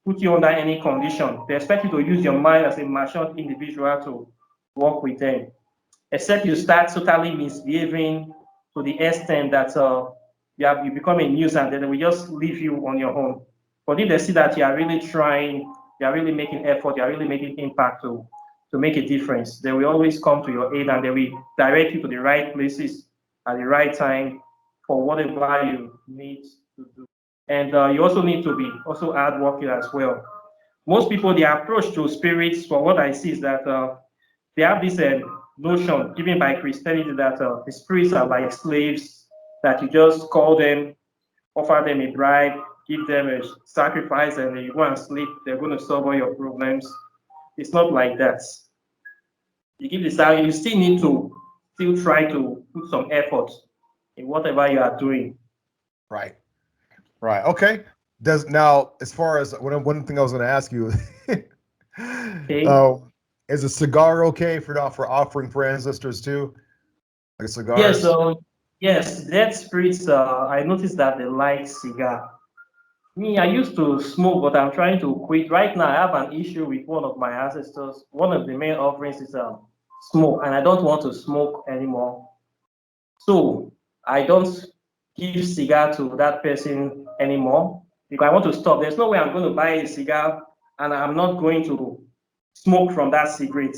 put you under any condition. They expect you to use your mind as a matured individual to work with them, except you start totally misbehaving to the extent that you become a nuisance, and they will just leave you on your own. But if they see that you are really trying, you are really making effort, you are really making impact to make a difference, they will always come to your aid, and they will direct you to the right places at the right time for whatever you need to do. And you also need to be also hardworking as well. Most people, their approach to spirits, from what I see, is that they have this notion given by Christianity that the spirits are like slaves, that you just call them, offer them a bribe, give them a sacrifice, and you go and sleep. They're going to solve all your problems. It's not like that. You give the salary, you still need to still try to put some effort in whatever you are doing. Right. Right. Okay. Does now, as far as one thing I was going to ask you, Okay. is a cigar okay for offering for ancestors too? Like Yes. cigars? So yes, dead spirits. I noticed that they like cigar. Me, I used to smoke, but I'm trying to quit. Right now, I have an issue with one of my ancestors. One of the main offerings is smoke, and I don't want to smoke anymore. So I don't give cigar to that person anymore because I want to stop. There's no way I'm going to buy a cigar and I'm not going to smoke from that cigarette.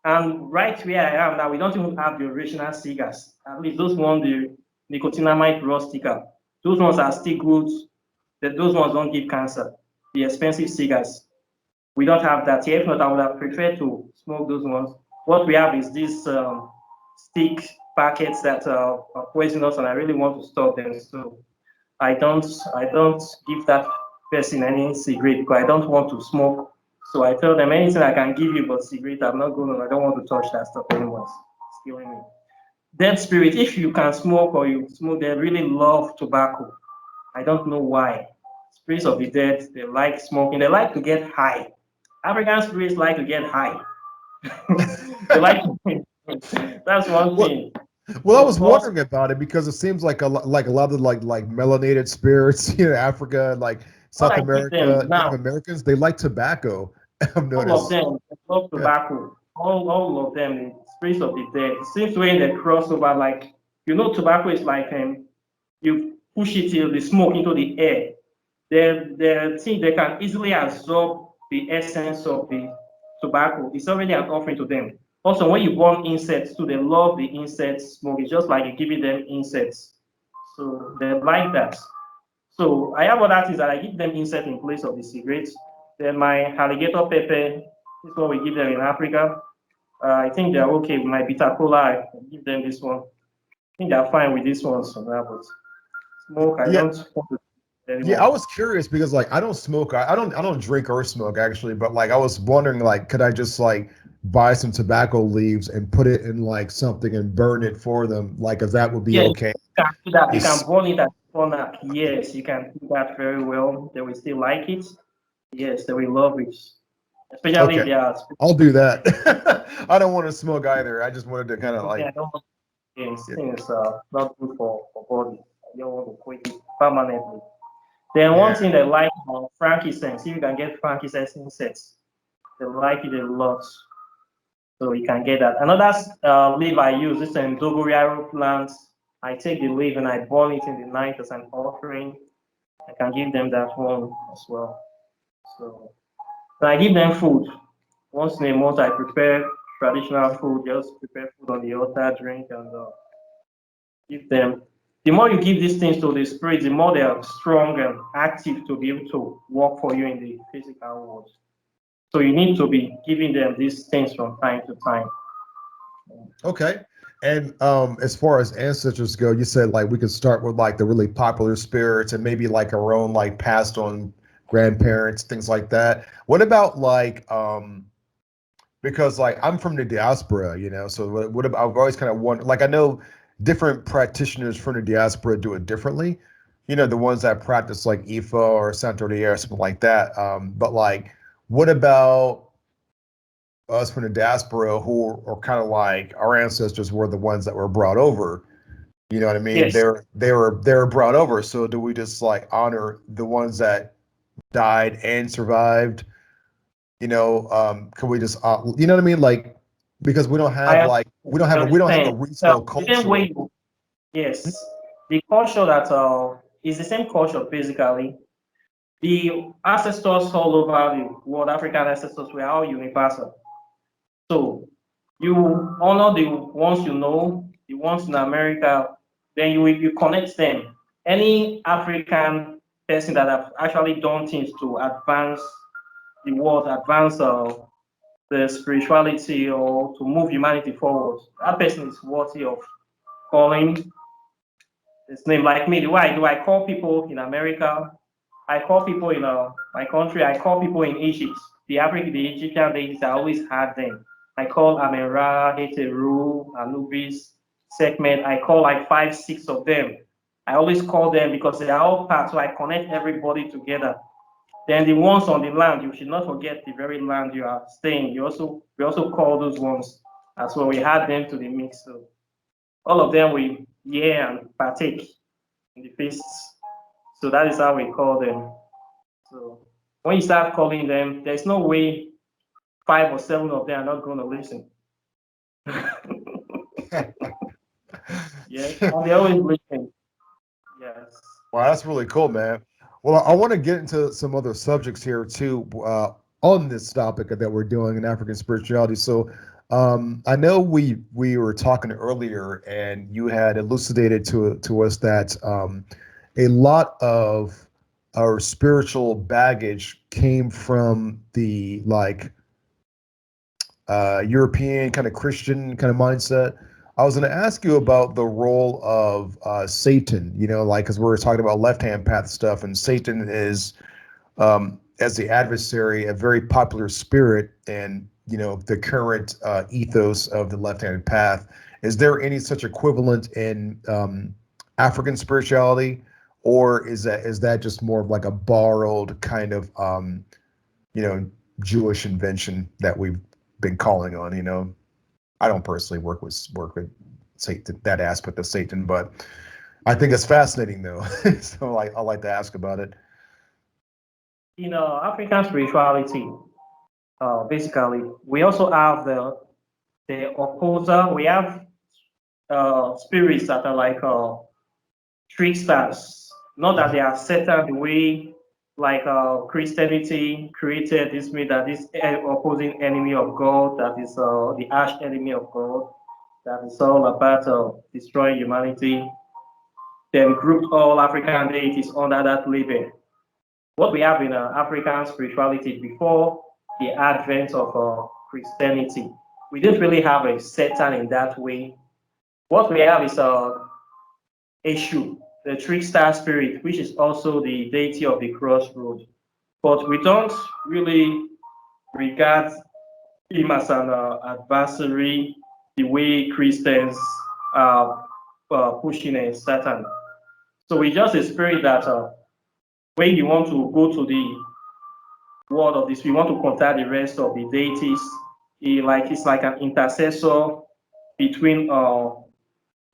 And right where I am now, we don't even have the original cigars. At least those ones, the nicotinamide rustica, those ones are still good. Those ones don't give cancer. The expensive cigars, we don't have that here. If not, I would have preferred to smoke those ones. What we have is these stick packets that are poisonous, and I really want to stop them. So I don't give that person any cigarette because I don't want to smoke. So I tell them anything I can give you, but cigarette, I'm not going to. I don't want to touch that stuff anymore. It's killing me. Dead spirit, if you can smoke or you smoke, they really love tobacco. I don't know why. Spirits of the dead, they like smoking. They like to get high. African spirits like to get high. They like to. That's one Well, thing. well, I So was most, wondering about it because it seems like a lot of like melanated spirits, Africa, like what South I give them America, Native now, Americans, they like tobacco. I've all of noticed. them love Yeah. tobacco. All of them, the spirits of the dead. It seems when they cross over, like tobacco is like you push it till the smoke into the air. They think they can easily absorb the essence of the tobacco. It's already an offering to them. Also, when you burn insects too, they love the insect smoke. It's just like you're giving them insects. So they like that. So I have other things that I give them insect in place of the cigarettes. Then my alligator pepper, this one we give them in Africa. I think they're okay with my bitter cola. I give them this one. I think they're fine with this one. So that, but smoke, I Yeah. don't want to do Yeah, I anymore. was curious because like I don't smoke. I don't drink or smoke actually, but like I was wondering like could I just like buy some tobacco leaves and put it in like something and burn it for them? Like if that would be Yeah, you okay. can do that. You can It's burn it at corner. Yes, you can do that very well. They will still like it. Yes, they will love it. especially if Okay, they are. I'll do that. I don't want to smoke either. I just wanted to kind of Okay, like, I don't want things yeah. things not good for body. I don't want to quit it permanently. Then one Yeah. thing they like about frankincense, if you can get frankincense insects, they like it a lot. So you can get that. Another leaf I use is an dogoyaro plant. I take the leaf and I burn it in the night as an offering. I can give them that one as well. So I give them food. Once in a month, I prepare traditional food, just prepare food on the altar, drink, and give them. The more you give these things to the spirit, the more they are strong and active to be able to work for you in the physical world. So you need to be giving them these things from time to time. Okay. And as far as ancestors go, you said like we could start with like the really popular spirits and maybe like our own like passed on grandparents, things like that. What about like because like I'm from the diaspora, so what about, I've always kind of wondered, like I know different practitioners from the diaspora do it differently. The ones that practice like Ifa or Santeria or something like that. But like, what about us from the diaspora who are kind of like our ancestors were the ones that were brought over? You know what I mean? Yes, They were brought over. So do we just like honor the ones that died and survived? Can we just you know what I mean? Like, because we don't have I like we don't have a understand. regional The same way cultural. you, yes, the culture that is the same culture basically. The ancestors all over the world, African ancestors, were all universal. So you honor the ones you know, the ones in America, then you connect them. Any African person that have actually done things to advance the world, advance the spirituality or to move humanity forward, that person is worthy of calling his name. Like me, do I call people in America? I call people in my country. I call people in Egypt. The Egyptian deities, I always had them. I call Amenra, Heteru, Anubis, Sekhmet. I call like 5, 6 of them. I always call them because they are all part, so I connect everybody together. Then the ones on the land, you should not forget the very land you are staying. We also call those ones as well. We add them to the mix. So all of them we hear and partake in the feasts. So that is how we call them. So when you start calling them, there's no way 5 or 7 of them are not going to listen. Yes, and they always listen. Yes. Wow, that's really cool, man. Well, I want to get into some other subjects here too, on this topic that we're doing in African spirituality. So, I know we were talking earlier, and you had elucidated to us that a lot of our spiritual baggage came from the like European kind of Christian kind of mindset. I was going to ask you about the role of Satan, like because we were talking about left hand path stuff, and Satan is, as the adversary, a very popular spirit, and the current ethos of the left hand path. Is there any such equivalent in African spirituality, or is that just more of like a borrowed kind of you know Jewish invention that we've been calling on? I don't personally work with Satan, that aspect of Satan, but I think it's fascinating though. So I like to ask about it. In African spirituality, basically, we also have the opposer. We have spirits that are like tricksters. Not that they are Satan the way like Christianity created this myth that this opposing enemy of God, that is the arch enemy of God, that is all about destroying humanity. Then grouped all African deities under that label. What we have in African spirituality before the advent of Christianity, we didn't really have a Satan in that way. What we have is Eshu, the trickster spirit, which is also the deity of the crossroad. But we don't really regard him as an adversary the way Christians are pushing a Satan. So we just a spirit that when you want to go to the world of this. We want to contact the rest of the deities. It's like an intercessor between people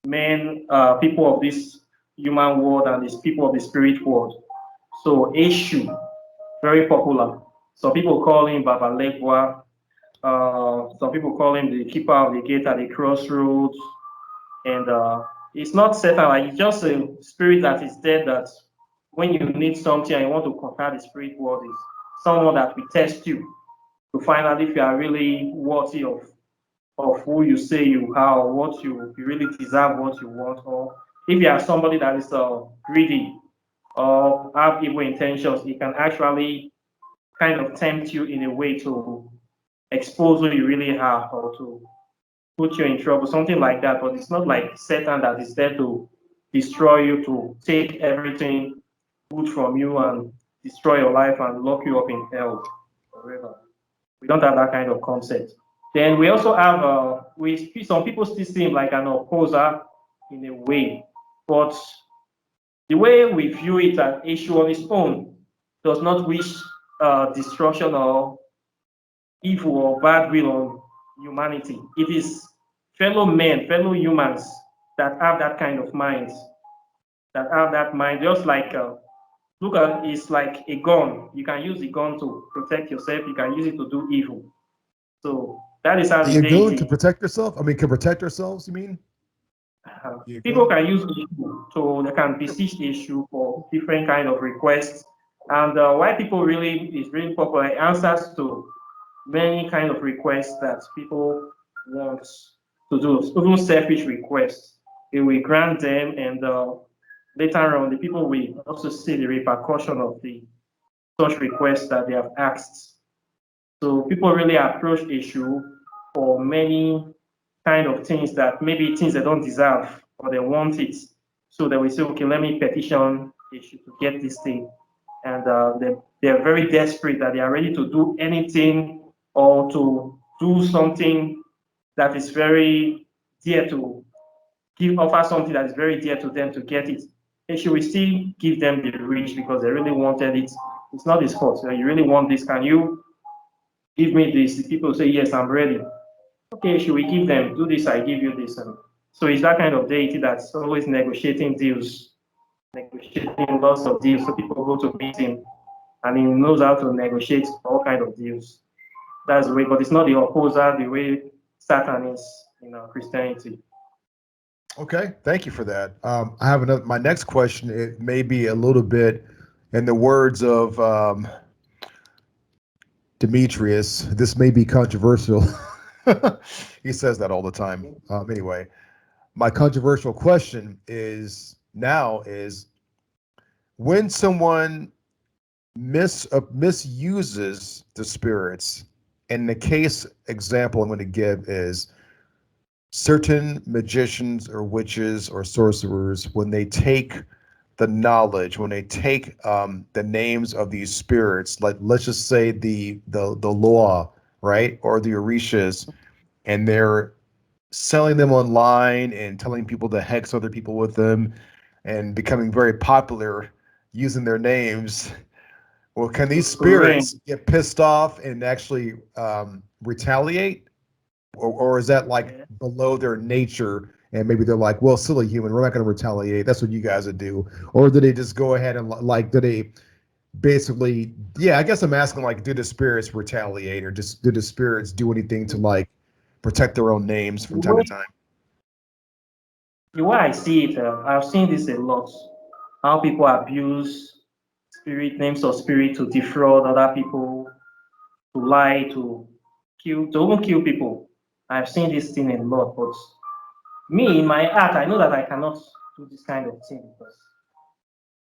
of this human world and these people of the spirit world. So Eshu, very popular. Some people call him Baba Legwa. Some people call him the keeper of the gate at the crossroads. And it's not Satan, like it's just a spirit that is there that when you need something and you want to contact the spirit world, is someone that will test you to find out if you are really worthy of who you say you are, or what you really deserve what you want, or if you are somebody that is greedy or have evil intentions, it can actually kind of tempt you in a way to expose who you really are or to put you in trouble, something like that. But it's not like Satan that is there to destroy you, to take everything good from you and destroy your life and lock you up in hell forever. We don't have that kind of concept. Then we also have some people still see him like an opposer in a way, but the way we view it as issue on its own does not wish destruction or evil or bad will on humanity. It is fellow men, fellow humans that have that kind of mind, that have that mind, just like look at it's like a gun. You can use the gun to protect yourself. You can use it to do evil. So that is how the The ability to deity. protect yourself? I mean, can protect ourselves, you mean? The People gun? can use issue, so they can beseech the issue for different kind of requests. And why people really is really popular, it answers to many kind of requests that people want to do, even selfish requests. It will grant them, and later on, the people will also see the repercussion of the such requests that they have asked. So people really approach issue for many kind of things that maybe things they don't deserve or they want it. So they will say, okay, let me petition issue to get this thing. And they're very desperate that they are ready to do anything or to do something that is very dear to offer something that is very dear to them to get it. And she will still give them the wish because they really wanted it. It's not his fault. So you really want this? Can you give me this? The people say, yes, I'm ready. Okay, should we give them, do this, I give you this. And so it's that kind of deity that's always negotiating deals, negotiating lots of deals. So people go to meet him and he knows how to negotiate all kind of deals. That's the way, but it's not the opposer, the way Satan is in Christianity. Okay, thank you for that. I have another. My next question, it may be a little bit in the words of Demetrius. This may be controversial. He says that all the time. Anyway, my controversial question is when someone misuses the spirits. And the case example I'm going to give is certain magicians or witches or sorcerers, when they take the knowledge, when they take the names of these spirits, like let's just say the law, right, or the orishas, and they're selling them online and telling people to hex other people with them, and becoming very popular using their names. Well, can these Correct. spirits get pissed off and actually retaliate? Or is that like Yeah. below their nature? And maybe they're like, well, silly human, we're not going to retaliate. That's what you guys would do. Or do they just go ahead and like, do they basically, yeah, I guess I'm asking like, do the spirits retaliate or just do the spirits do anything to like protect their own names The from time to way, time? the way I see it, I've seen this a lot. How people abuse spirit names of spirit to defraud other people, to lie, to kill, to even kill people. I've seen this thing a lot, but me in my heart, I know that I cannot do this kind of thing because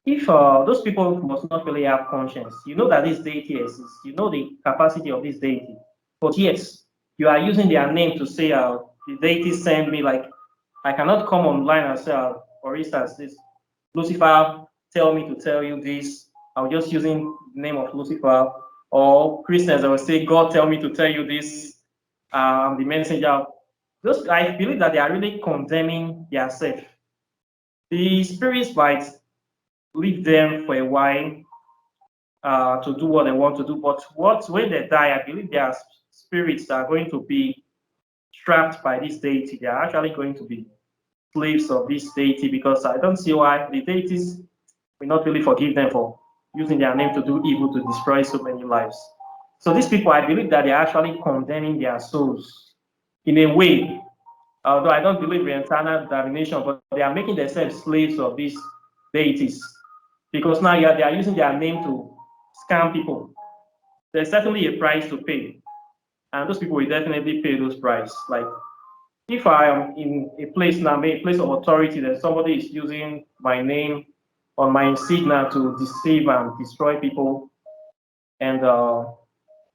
if those people must not really have conscience, you know that this deity exists, you know the capacity of this deity, but yes, you are using their name to say, the deity sent me, like, I cannot come online and say, for instance, this Lucifer tell me to tell you this. I'm just using the name of Lucifer. Or Christians, I will say, God tell me to tell you this. The messenger. Those, I believe that they are really condemning themselves. The spirits might leave them for a while, to do what they want to do. But when they die, I believe their spirits are going to be trapped by this deity. They are actually going to be slaves of this deity, because I don't see why the deities will not really forgive them for using their name to do evil, to destroy so many lives. So these people, I believe that they're actually condemning their souls in a way, although I don't believe in eternal damnation, but they are making themselves slaves of these deities, because now they are using their name to scam people. There's certainly a price to pay, and those people will definitely pay those prices. Like, if I am in a place now, a place of authority, that somebody is using my name on my insignia to deceive and destroy people, and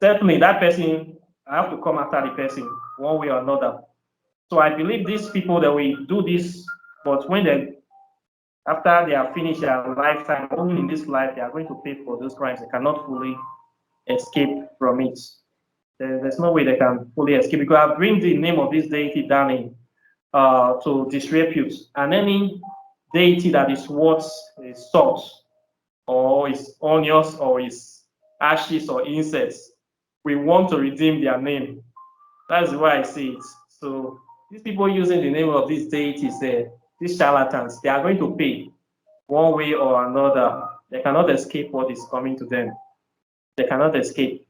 certainly that person, I have to come after the person one way or another. So I believe these people that will do this, but when they, after they have finished their lifetime, only in this life, they are going to pay for those crimes. They cannot fully escape from it. There's no way they can fully escape, because I bring the name of this deity down in to disrepute, and any deity that is worth his salt or his onions or his ashes or insects, we want to redeem their name. That's the way I see it. So these people using the name of these deities, these charlatans, they are going to pay one way or another. They cannot escape what is coming to them. They cannot escape.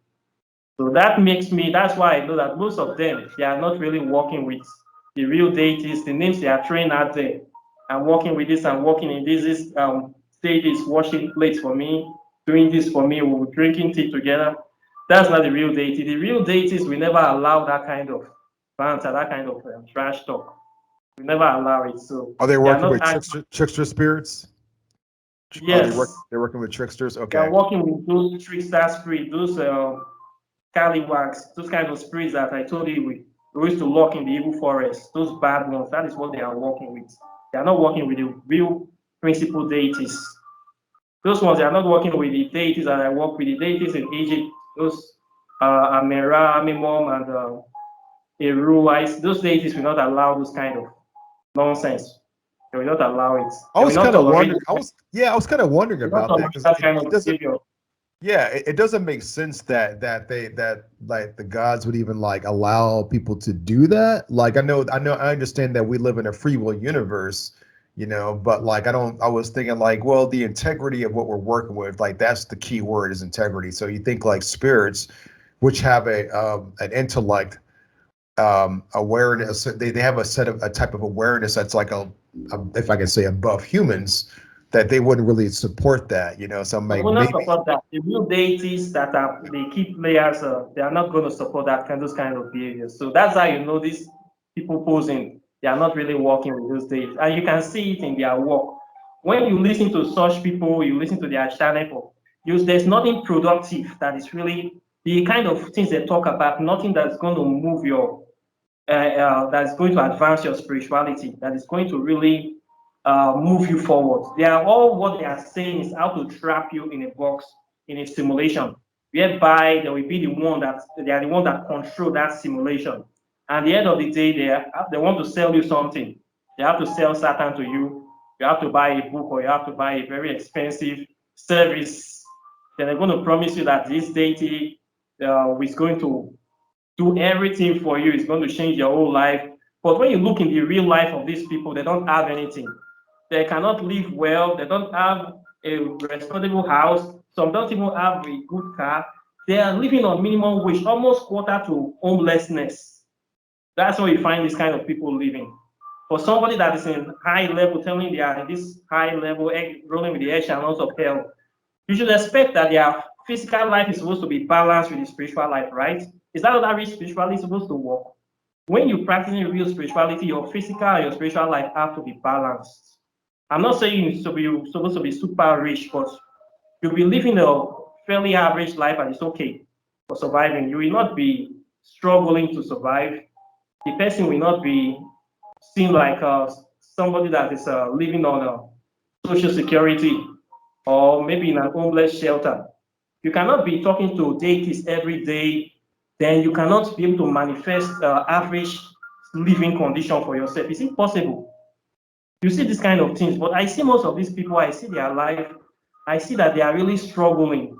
So that makes me, that's why I know that most of them, they are not really working with the real deities, the names they are throwing out there. I'm working with this, I'm working in this deities washing plates for me, doing this for me, we're drinking tea together. That's not the real deity. The real deities will never allow that kind of banter, that kind of trash talk. We never allow it. So Are they they are working not with trickster spirits? yes, They're working with tricksters? they are Okay. working with those trickster spirits, those Caliwags, those kind of spirits that I told you we used to lock in the evil forest, those bad ones, that is what they are working with. They are not working with the real principal deities. Those ones, they are not working with the deities that I work with, the deities in Egypt, those Amera, Amimom, and Eru. Those deities will not allow those kind of nonsense. They will not allow it. I They will was not kind of tolerate wondering. I was kind of wondering they will not about that tolerate because that kind it of doesn't. behavior. Yeah, it doesn't make sense that like the gods would even like allow people to do that. Like I understand that we live in a free will universe, but like I was thinking like, well, the integrity of what we're working with, like that's the key word is integrity. So you think like spirits, which have an intellect, awareness, they have a type of awareness that's like if I can say above humans, that they wouldn't really support that, So I like will not maybe. support that. The real deities that are the key players, they are not going to support those kind of behaviors. So that's how you know these people posing, they are not really working with those deities. And you can see it in their work. When you listen to such people, you listen to their channel, there's nothing productive that is really the kind of things they talk about, nothing that's going to move that's going to advance your spirituality, that is going to really move you forward. They are all what they are saying is how to trap you in a box, in a simulation, whereby they will be the one that they are the one that control that simulation. And at the end of the day, they want to sell you something. They have to sell Satan to you. You have to buy a book or you have to buy a very expensive service. Then they're going to promise you that this deity is going to do everything for you. It's going to change your whole life. But when you look in the real life of these people, they don't have anything. They cannot live well. They don't have a responsible house. Some don't even have a good car. They are living on minimum wage, almost quarter to homelessness. That's where you find this kind of people living. For somebody that is in high level, telling they are in this high level, rolling with the echelons of hell, you should expect that their physical life is supposed to be balanced with the spiritual life, right? Is that how that real spirituality is supposed to work? When you practice real spirituality, your physical and your spiritual life have to be balanced. I'm not saying you're supposed to be super rich, but you'll be living a fairly average life and it's okay for surviving. You will not be struggling to survive. The person will not be seen like somebody that is living on social security or maybe in an homeless shelter. You cannot be talking to deities every day, then you cannot be able to manifest average living condition for yourself. It's impossible. You see these kind of things, but I see most of these people, I see their life, I see that they are really struggling.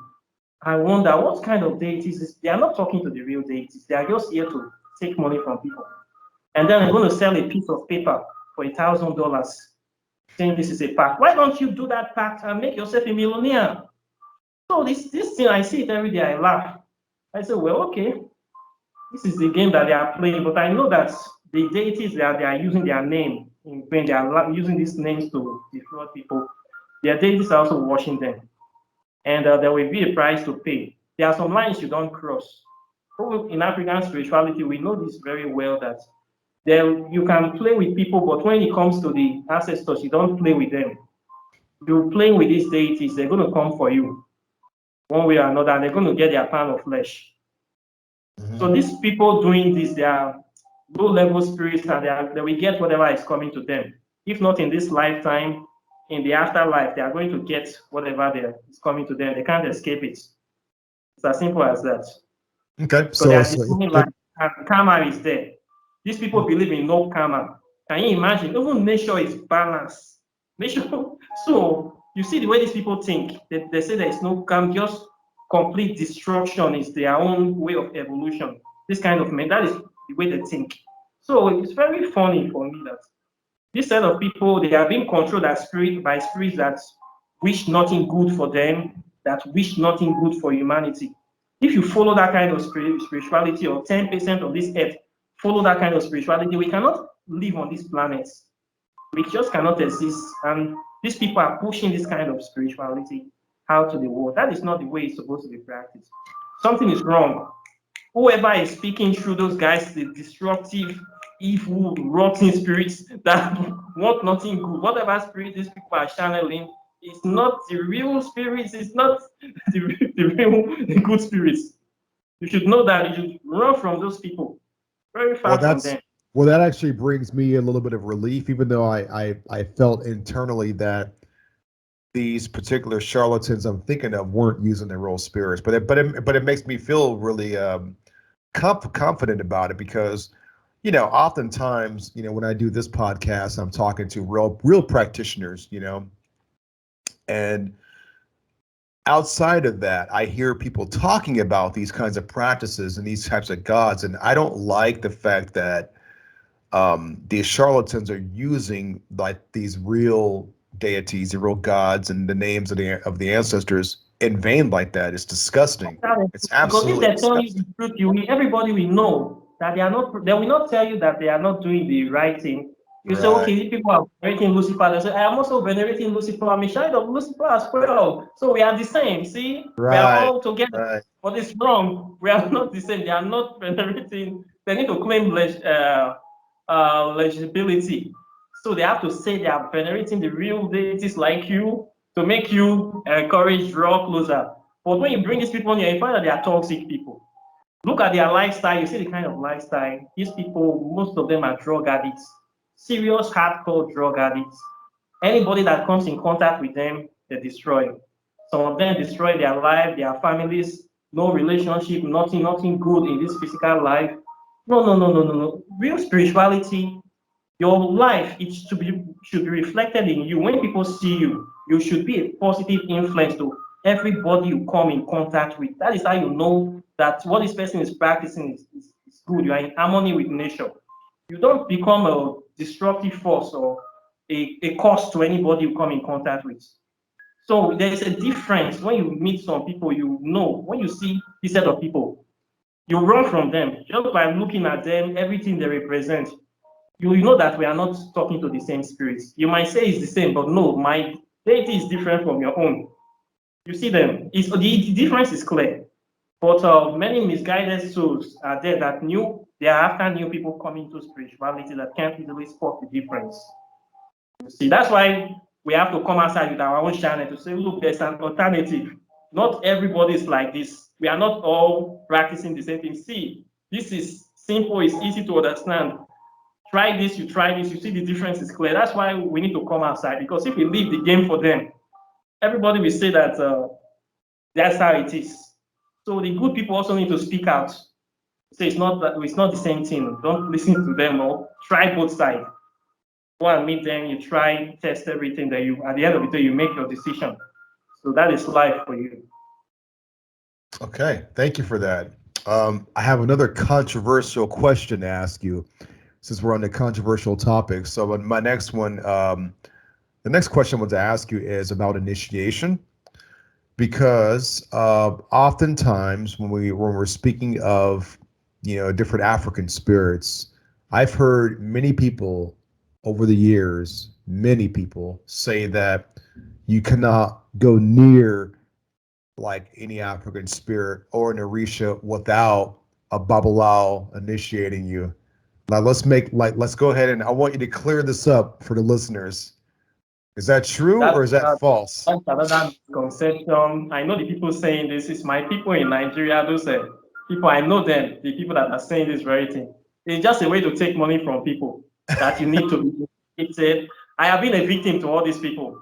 I wonder what kind of deities is, they are not talking to the real deities. They are just here to take money from people. And then I'm going to sell a piece of paper for $1,000 saying this is a pact. Why don't you do that pact and make yourself a millionaire? So this thing, I see it every day, I laugh. I say, well, okay, this is the game that they are playing, but I know that the deities that they are using their name in vain, they are using these names to defraud people. Their deities are also watching them, and there will be a price to pay. There are some lines you don't cross. In African spirituality, we know this very well that there you can play with people, but when it comes to the ancestors, you don't play with them. You're playing with these deities, they're going to come for you one way or another, and they're going to get their pound of flesh. So these people doing this, they are low-level spirits, and they will get whatever is coming to them. If not in this lifetime, in the afterlife, they are going to get whatever is coming to them. They can't escape it. It's as simple as that. Okay, So they are destroying life, and karma is there. These people believe in no karma. Can you imagine? Even nature is balanced. Nature. So you see the way these people think. They say there is no karma, just complete destruction is their own way of evolution. This kind of man, that is the way they think. So it's very funny for me that this set of people, they are being controlled by spirits that wish nothing good for them, that wish nothing good for humanity. If you follow that kind of spirituality, or 10% of this earth follow that kind of spirituality, we cannot live on this planet. We just cannot exist. And these people are pushing this kind of spirituality out to the world. That is not the way it's supposed to be practiced. Something is wrong. Whoever is speaking through those guys, the destructive, evil, rotten spirits that want nothing good, whatever spirit these people are channeling, is not the real spirits, it's not the real good spirits. You should know that. You should run from those people, very far from them. Well, that actually brings me a little bit of relief, even though I felt internally that these particular charlatans I'm thinking of weren't using their real spirits, but it makes me feel really confident about it, because oftentimes when I do this podcast, I'm talking to real practitioners, and outside of that, I hear people talking about these kinds of practices and these types of gods, and I don't like the fact that these charlatans are using like these real deities, the real gods, and the names of the ancestors in vain like that. It's disgusting. It's absolutely because if they tell you disgusting. the truth, everybody will know that they are not. They will not tell you that they are not doing the right thing. You say, okay, Right, these people are venerating Lucifer. They say, I am also venerating Lucifer. I'm a child of Lucifer as well. So we are the same. See, we are right, all together. right. But it's wrong. We are not the same. They are not venerating. They need to claim legibility. So they have to say they are venerating the real deities like you to make you encourage, draw closer. But when you bring these people in here, you find that they are toxic people. Look at their lifestyle. You see the kind of lifestyle. These people, most of them are drug addicts, serious, hardcore drug addicts. Anybody that comes in contact with them, they destroy. Some of them destroy their life, their families, no relationship, nothing good in this physical life. No. Real spirituality, your life, it should be reflected in you. When people see you, you should be a positive influence to everybody you come in contact with. That is how you know that what this person is practicing is good. You are in harmony with nature. You don't become a destructive force or a cost to anybody you come in contact with. So there is a difference when you meet some people, when you see this set of people, you run from them just by looking at them, everything they represent. You know that we are not talking to the same spirits. You might say it's the same, but no, my deity is different from your own. You see them. The difference is clear. But many misguided souls are there that they are after new people coming to spirituality that can't easily spot the difference. You see, that's why we have to come outside with our own channel to say, look, there's an alternative. Not everybody is like this. We are not all practicing the same thing. See, this is simple, it's easy to understand. Try this, you see the difference is clear. That's why we need to come outside, because if we leave the game for them, everybody will say that that's how it is. So the good people also need to speak out. Say it's not the same thing. Don't listen to them, or try both sides. Go and meet them, you try, test everything, that you at the end of the day you make your decision. So that is life for you. Okay, thank you for that. I have another controversial question to ask you, since we're on the controversial topic. So, my next one, the next question I want to ask you is about initiation, because oftentimes when we're speaking of, different African spirits, I've heard many people over the years, many people say that you cannot go near like any African spirit or an Orisha without a Babalao initiating you. Now let's go ahead and I want you to clear this up for the listeners. Is that true That's, or is that uh, false? that's another misconception. I know the people saying this is my people in Nigeria. Those people, I know them, the people that are saying this very thing. It's just a way to take money from people that you need to be. It said, I have been a victim to all these people.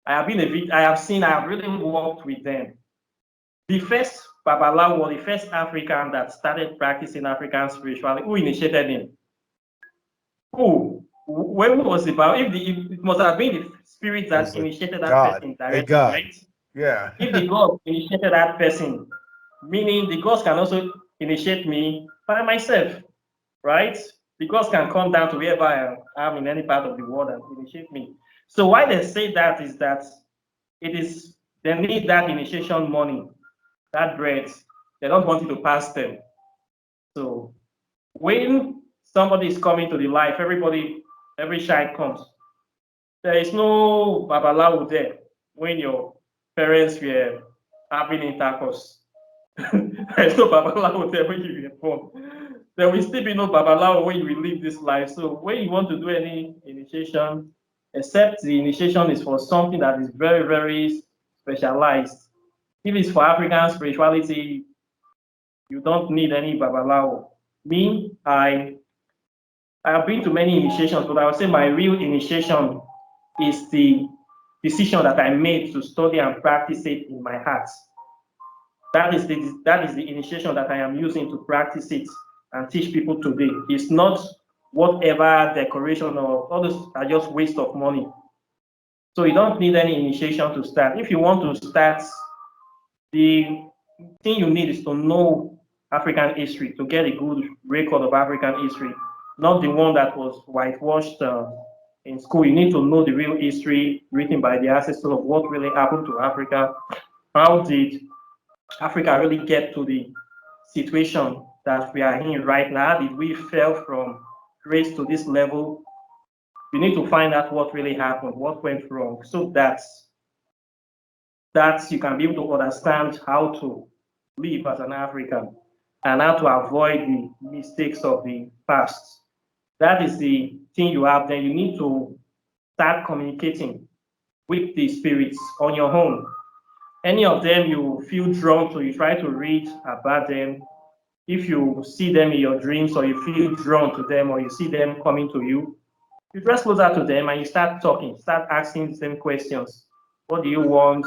I have been a victim. I have really worked with them. The first Babalawo was the first African that started practicing African spirituality. Who initiated him? Who? When was it about? It must have been the spirit It was that like initiated that God, person a directly, God. right? Yeah. If the God initiated that person, meaning the gods can also initiate me by myself, right? The gods can come down to wherever I am in any part of the world and initiate me. So why they say that is that it is they need that initiation money, that bread. They don't want it to pass them. So when somebody is coming to the life, every child comes. There is no babalawo there when your parents were having intercourse. There is no babalawo there when you were born. There will still be no babalawo when you will live this life. So when you want to do any initiation, except the initiation is for something that is very, very specialized. If it's for African spirituality, you don't need any babalawo. Me, I have been to many initiations, but I would say my real initiation is the decision that I made to study and practice it in my heart. That is the initiation that I am using to practice it and teach people today. It's not whatever decoration or all those are just waste of money. So you don't need any initiation to start. If you want to start, the thing you need is to know African history, to get a good record of African history, not the one that was whitewashed in school. You need to know the real history written by the ancestors of what really happened to Africa. How did Africa really get to the situation that we are in right now? How did we fell from grace to this level? You need to find out what really happened, what went wrong, so that you can be able to understand how to live as an African and how to avoid the mistakes of the past. That is the thing you have. Then you need to start communicating with the spirits on your own. Any of them you feel drawn to, you try to read about them. If you see them in your dreams or you feel drawn to them or you see them coming to you, you dress closer to them and you start talking, start asking them questions. What do you want?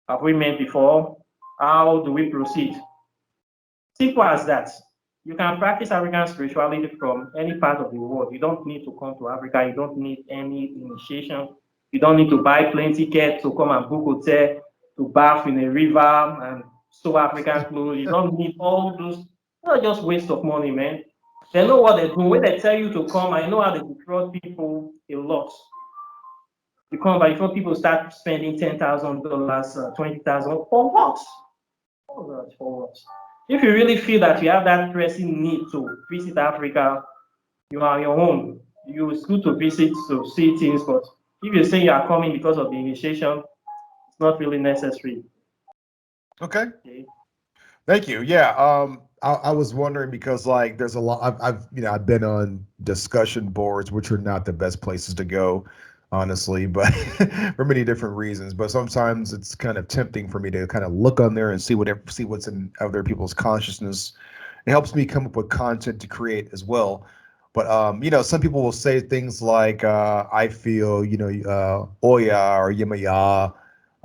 Have we met before? How do we proceed? Simple as that. You can practice African spirituality from any part of the world. You don't need to come to Africa. You don't need any initiation. You don't need to buy plane ticket to come and book hotel, to bath in a river and sew African clothes. You don't need all those. Not just waste of money, man. They know what they do. When they tell you to come, I know how they defraud people a lot. You come by before people start spending $10,000, 20,000 for what? For what? If you really feel that you have that pressing need to visit Africa, you are on your own. It's good to visit to see things, but if you say you are coming because of the initiation, it's not really necessary. Okay. Okay. Thank you. Yeah. I was wondering because like there's a lot. I've been on discussion boards, which are not the best places to go, honestly, but for many different reasons. But sometimes it's kind of tempting for me to kind of look on there and see what's in other people's consciousness. It helps me come up with content to create as well. But some people will say things like, "I feel," Oya or Yemaya,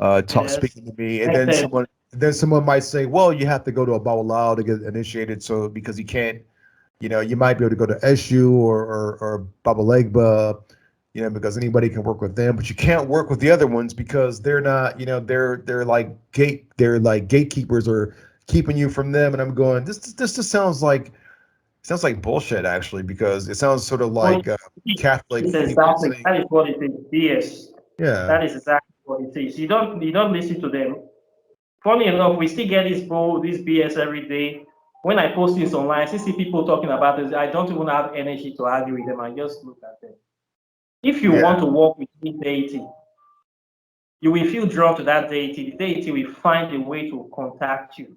Yes. speaking to me, and Next step. then someone might say, "Well, you have to go to a Bawalao to get initiated, so because you can't, you might be able to go to SU or Baba Legba." because anybody can work with them, but you can't work with the other ones because they're not, they're like gatekeepers or keeping you from them. And I'm going, this just sounds like bullshit actually, because it sounds sort of Well, like Catholic it's people exactly, saying, that is what it is. Yes, yeah, that is exactly what it is. You don't listen to them. Funny enough, we still get this BS every day. When I post things online, I still see people talking about this. I don't even have energy to argue with them. I just look at them. If you yeah, want to work with any deity, you will feel drawn to that deity. The deity will find a way to contact you.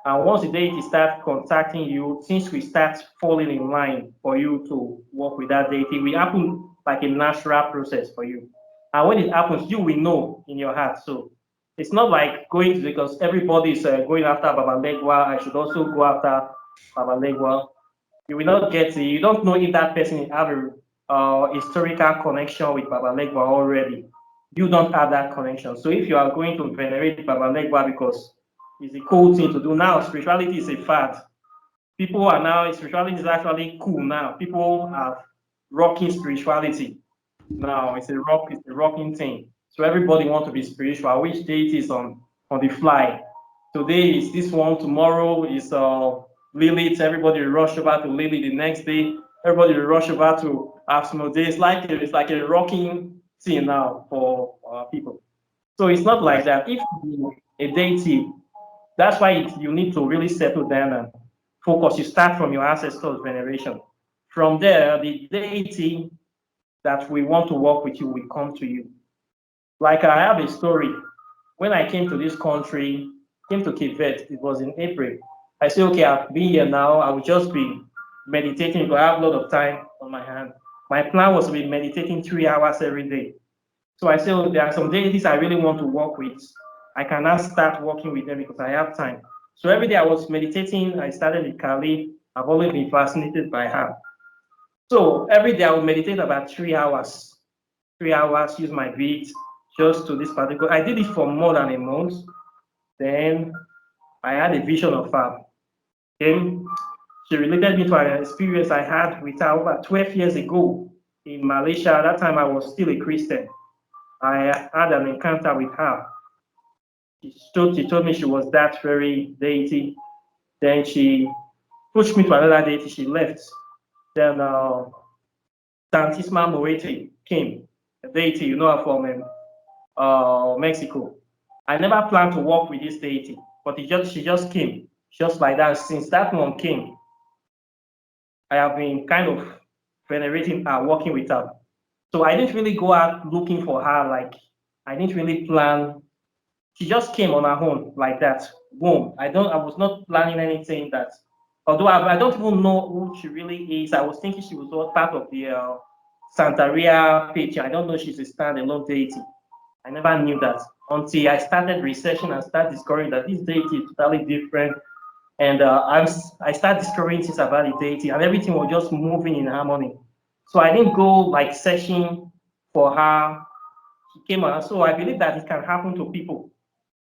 And once the deity starts contacting you, things will start falling in line for you to work with that deity. It will happen like a natural process for you. And when it happens, you will know in your heart. So it's not like going to, because everybody is going after Baba Legwa, I should also go after Baba Legwa. You will not get it. You don't know if that person have a historical connection with Baba Legwa already. You don't have that connection. So if you are going to venerate Baba Legwa because it's a cool thing to do now, spirituality is a fad. People are now, spirituality is actually cool now. People are rocking spirituality now. It's a rocking thing. So everybody wants to be spiritual. Which deity is on the fly? Today is this one, tomorrow is Lilith. Everybody will rush over to Lilith. The next day, everybody will rush over to Asmodee. It's like a rocking thing now for people. So it's not like right, that. If you a deity, that's why you need to really settle down and focus. You start from your ancestors' veneration. From there, the deity that we want to work with you will come to you. Like I have a story. When I came to this country, came to Cape Verde, it was in April. I said, okay, I've been here now. I will just be meditating because I have a lot of time on my hand. My plan was to be meditating 3 hours every day. So I said, oh, there are some deities I really want to work with. I can now start working with them because I have time. So every day I was meditating. I started with Kali. I've always been fascinated by her. So every day I would meditate about 3 hours. 3 hours, use my beats just to this particular. I did it for more than a month. Then I had a vision of her. Then she related me to an experience I had with her over 12 years ago in Malaysia. At that time I was still a Christian. I had an encounter with her. She told me she was that very deity. Then she pushed me to another deity. She left. Then Santisma Moete came, a deity, her from Mexico. I never planned to work with this deity, but she just came, just like that. Since that one came, I have been kind of venerating her, working with her. So I didn't really go out looking for her. Like I didn't really plan. She just came on her own like that. Boom. I was not planning anything that. Although I don't even know who she really is. I was thinking she was all part of the Santeria page. I don't know she's a standalone deity. I never knew that until I started researching and started discovering that this deity is totally different. And I started discovering things about the deity, and everything was just moving in harmony. So I didn't go like searching for her. She came out. So I believe that it can happen to people.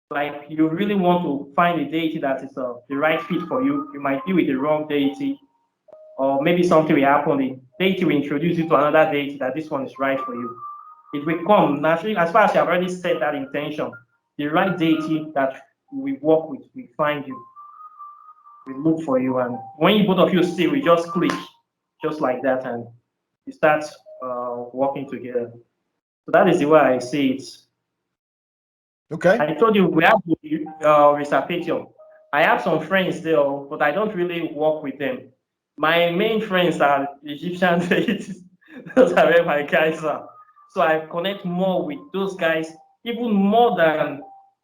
Like you really want to find a deity that is the right fit for you. You might be with the wrong deity, or maybe something will happen. The deity will introduce you to another deity that this one is right for you. It will come naturally, as far as you have already set that intention. The right deity that we work with will find you, will look for you, and when you both of you see, we just click, just like that, and you start working together. So that is the way I see it. okay, I told you we have Risapetium. I have some friends there, but I don't really work with them. My main friends are Egyptian deities. Those are where my guys are. So I connect more with those guys, even more than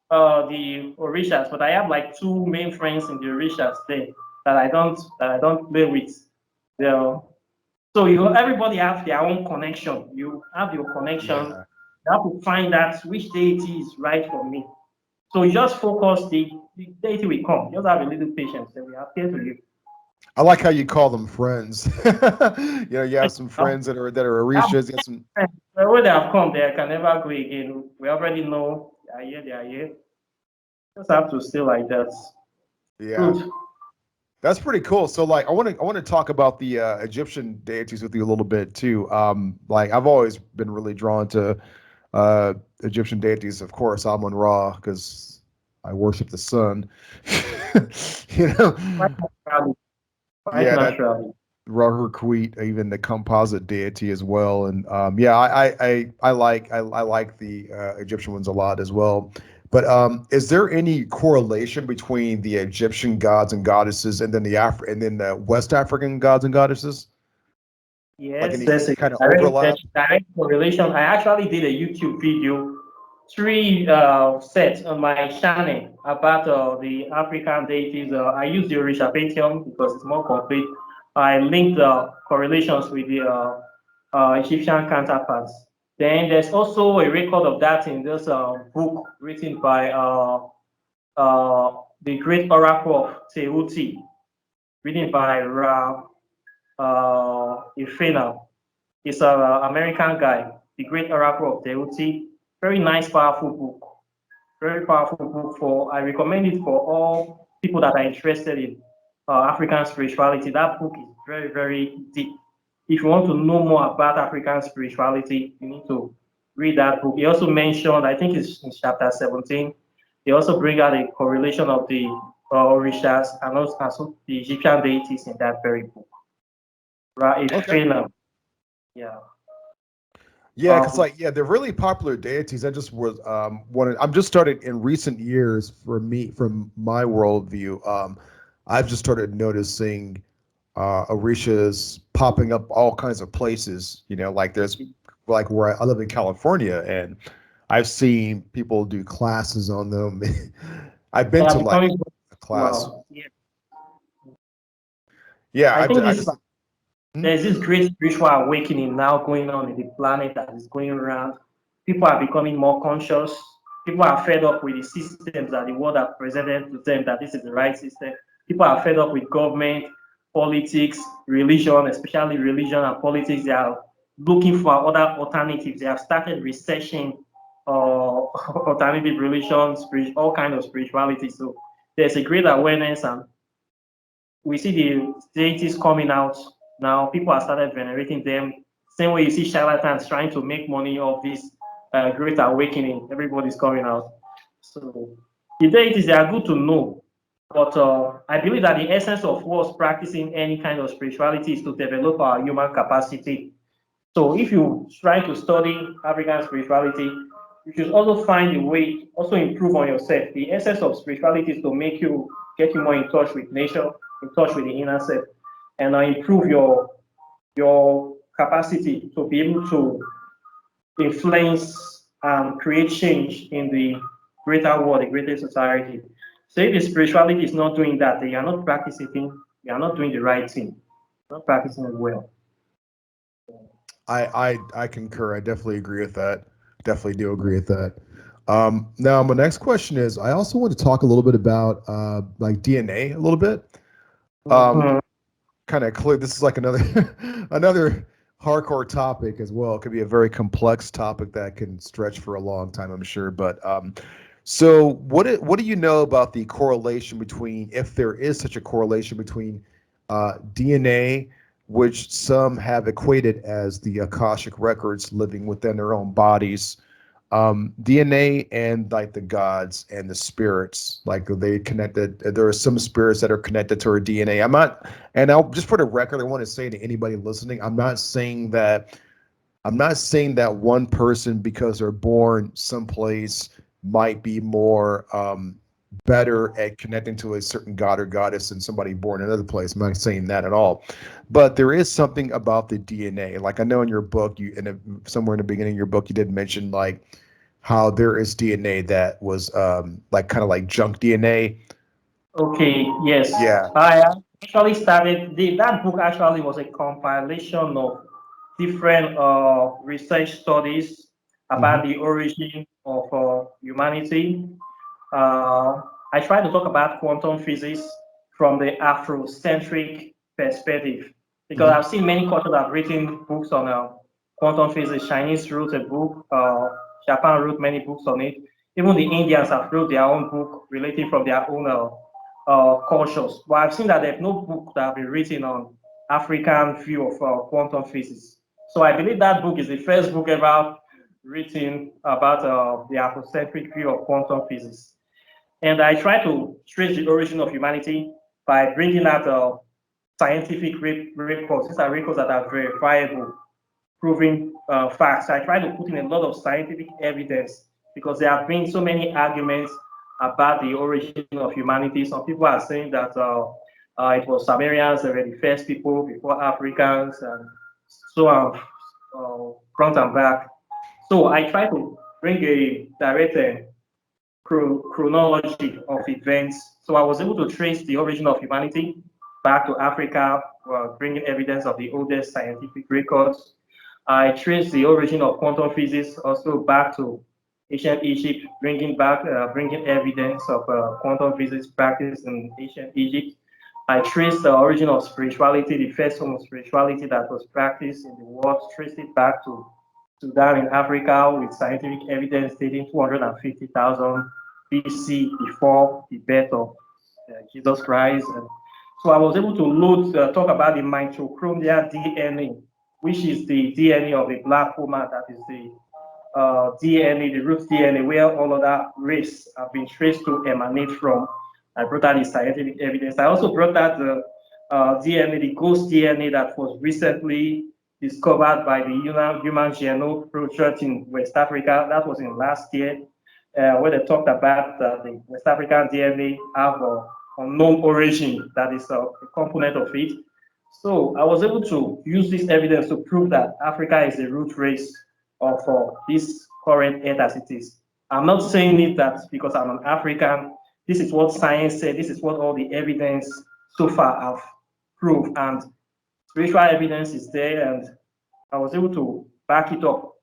the Orishas. But I have like two main friends in the Orishas there that I don't play with. So everybody have their own connection. You have your connection. yeah. You have to find out which deity is right for me. So you just focus, the deity will come. Just have a little patience, then we appear to you. I like how you call them friends. You have some friends that are Orishas. You have some, When they have come, they can never go again. We already know they are here, they are here. Just have to stay like that. yeah. Good. That's pretty cool. So like I want to talk about the Egyptian deities with you a little bit too. Like I've always been really drawn to uh Egyptian deities, of course, Amun Ra, because I worship the sun. You know, Quite naturally. Quite yeah, that naturally. Ra Queen, even the composite deity as well. And yeah, I like the Egyptian ones a lot as well. But is there any correlation between the Egyptian gods and goddesses and then the West African gods and goddesses? Like Yes, any there's a kind of overlap? direct correlation. I actually did a YouTube video, three sets on my channel about the African deities. I use the Orisha Pantheon because it's more complete. I linked the correlations with the Egyptian counterparts. Then there's also a record of that in this book written by the great oracle of Tehuti, written by Ifena. He's an American guy, the great oracle of Tehuti. Very nice, powerful book. Very powerful book. I recommend it for all people that are interested in African spirituality. That book is very, very deep. If you want to know more about African spirituality, you need to read that book. He also mentioned, I think it's in chapter 17, they also bring out a correlation of the Orishas and also the Egyptian deities in that very book. Right, Okay. yeah, Yeah, because powerful. like yeah, they're really popular deities. I just was wanted. I'm just started in recent years for me from my worldview. I've just started noticing Orishas popping up all kinds of places. You know, like there's like where I live in California, and I've seen people do classes on them. I've They been are to like becoming a class. well. Yeah. Yeah, I think I this just. Hmm? there's this great spiritual awakening now going on in the planet that is going around. People are becoming more conscious. People are fed up with the systems that the world has presented to them that this is the right system. People are fed up with government, politics, religion, especially religion and politics. They are looking for other alternatives. They have started researching alternative religions, all kinds of spirituality. So there's a great awareness, and we see the deities coming out now. People have started venerating them. Same way you see charlatans trying to make money off this great awakening. Everybody's coming out. So the deities, they are good to know. But I believe that the essence of us practicing any kind of spirituality is to develop our human capacity. So if you try to study African spirituality, you should also find a way, also improve on yourself. The essence of spirituality is to get you more in touch with nature, in touch with the inner self, and improve your capacity to be able to influence and create change in the greater world, the greater society. So if the spirituality is not doing that, then you are not practicing, you are not doing the right thing, not practicing it well. I concur. I definitely agree with that. Definitely do agree with that. Now, my next question is, I also want to talk a little bit about like DNA a little bit. Um, Mhm. Kind of clear. This is like another another hardcore topic as well. It could be a very complex topic that can stretch for a long time, I'm sure. But so what do you know about the correlation between, if there is such a correlation between DNA, which some have equated as the Akashic records living within their own bodies, DNA and like the gods and the spirits, like they connected. There are some spirits that are connected to our DNA. I'm not, and I'll just for the record, I want to say to anybody listening, I'm not saying that one person, because they're born someplace, might be more better at connecting to a certain god or goddess than somebody born in another place. I'm not saying that at all. But there is something about the DNA. Like I know in your book, somewhere in the beginning of your book, you did mention like how there is DNA that was like kind of like junk DNA. Okay, yes. Yeah. I actually started that book actually was a compilation of different research studies about Hmm. the origin of humanity. I try to talk about quantum physics from the Afrocentric perspective because Hmm. I've seen many cultures have written books on quantum physics. Chinese wrote a book, Japan wrote many books on it. Even the Indians have wrote their own book relating from their own cultures. But I've seen that there's no book that have been written on African view of quantum physics. So I believe that book is the first book ever written about the Afrocentric view of quantum physics. And I try to trace the origin of humanity by bringing out scientific records. These are records that are verifiable, proving facts. I try to put in a lot of scientific evidence because there have been so many arguments about the origin of humanity. Some people are saying that it was Sumerians that were the first people before Africans, and so on, front and back. So I try to bring a direct chronology of events. So I was able to trace the origin of humanity back to Africa, bringing evidence of the oldest scientific records. I traced the origin of quantum physics also back to ancient Egypt, bringing evidence of quantum physics practice in ancient Egypt. I traced the origin of spirituality, the first form of spirituality that was practiced in the world, traced it back to Sudan in Africa with scientific evidence dating 250,000 BC before the birth of Jesus Christ. And so I was able to talk about the mitochondrial DNA, which is the DNA of a black woman, that is the DNA, the root DNA, where all other race have been traced to emanate from. I brought out the scientific evidence. I also brought out the DNA, the ghost DNA that was recently discovered by the Human Genome Project in West Africa. That was in last year, where they talked about the West African DNA have unknown origin that is a component of it. So I was able to use this evidence to prove that Africa is the root race of this current earth as it is. I'm not saying it that because I'm an African, this is what science said, this is what all the evidence so far have proved, and spiritual evidence is there, and I was able to back it up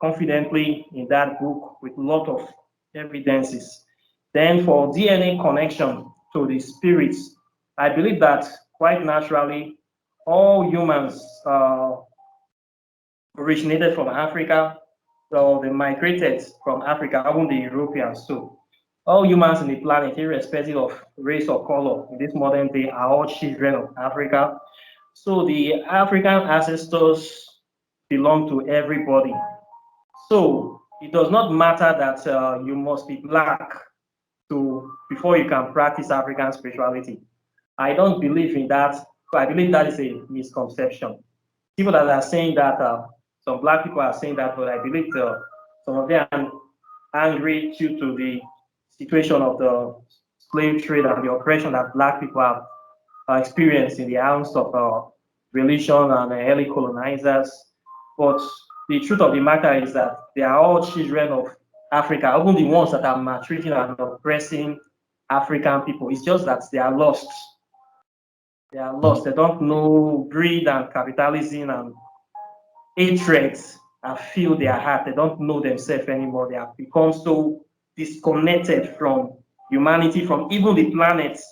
confidently in that book with a lot of evidences. Then for DNA connection to the spirits, I believe that quite naturally, all humans originated from Africa, so they migrated from Africa, even the Europeans too. All humans in the planet, irrespective of race or color, in this modern day, are all children of Africa. So the African ancestors belong to everybody. So it does not matter that you must be black before you can practice African spirituality. I don't believe in that. So I believe that is a misconception. People that are saying that, some black people are saying that, but I believe some of them are angry due to the situation of the slave trade and the oppression that black people have experienced in the hands of religion and early colonizers. But the truth of the matter is that they are all children of Africa, even the ones that are maltreating and oppressing African people. It's just that they are lost. They are lost. They don't know greed and capitalism and hatred have filled their heart. They don't know themselves anymore. They have become so disconnected from humanity, from even the planets,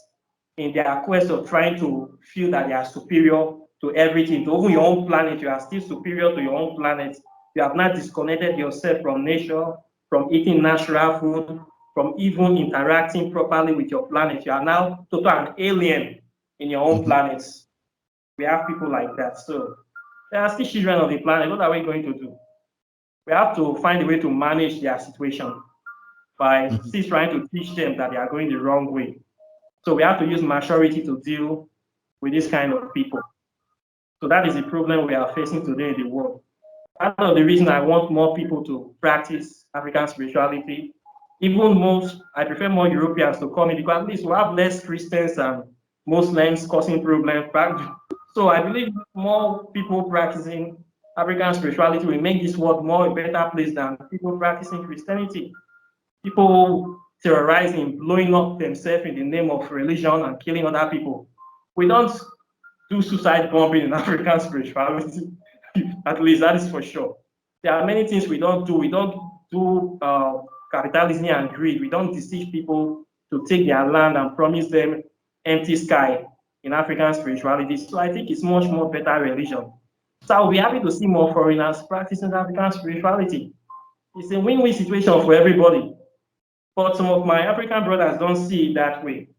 in their quest of trying to feel that they are superior to everything. To even your own planet, you are still superior to your own planet. You have not disconnected yourself from nature, from eating natural food, from even interacting properly with your planet. You are now total an alien in your own planets. We have people like that. So they are still children of the planet. What are we going to do? We have to find a way to manage their situation by still trying to teach them that they are going the wrong way. So we have to use maturity to deal with this kind of people. So that is the problem we are facing today in the world. Part of the reason I want more people to practice African spirituality, I prefer more Europeans to come in because at least we have less Christians and Muslims causing problems. So I believe more people practicing African spirituality will make this world a better place than people practicing Christianity. People terrorizing, blowing up themselves in the name of religion and killing other people. We don't do suicide bombing in African spirituality. At least that is for sure. There are many things we don't do. We don't do capitalism and greed. We don't deceive people to take their land and promise them empty sky in African spirituality. So I think it's much more better religion. So I'll be happy to see more foreigners practicing African spirituality. It's a win-win situation for everybody. But some of my African brothers don't see it that way.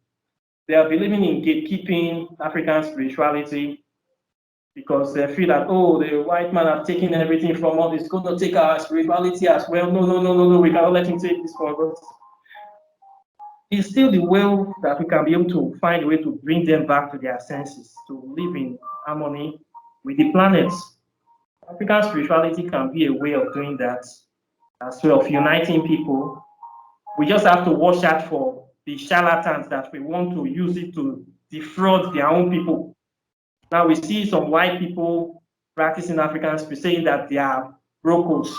They are believing in gatekeeping African spirituality because they feel that, oh, the white man have taken everything from us. He's going to take our spirituality as well. No, no, no, no, no. We cannot let him take this from us. It's still the way that we can be able to find a way to bring them back to their senses, to live in harmony with the planets. African spirituality can be a way of doing that, as well, of uniting people. We just have to watch out for the charlatans that we want to use it to defraud their own people. Now we see some white people practicing African spirit saying that they are brokos,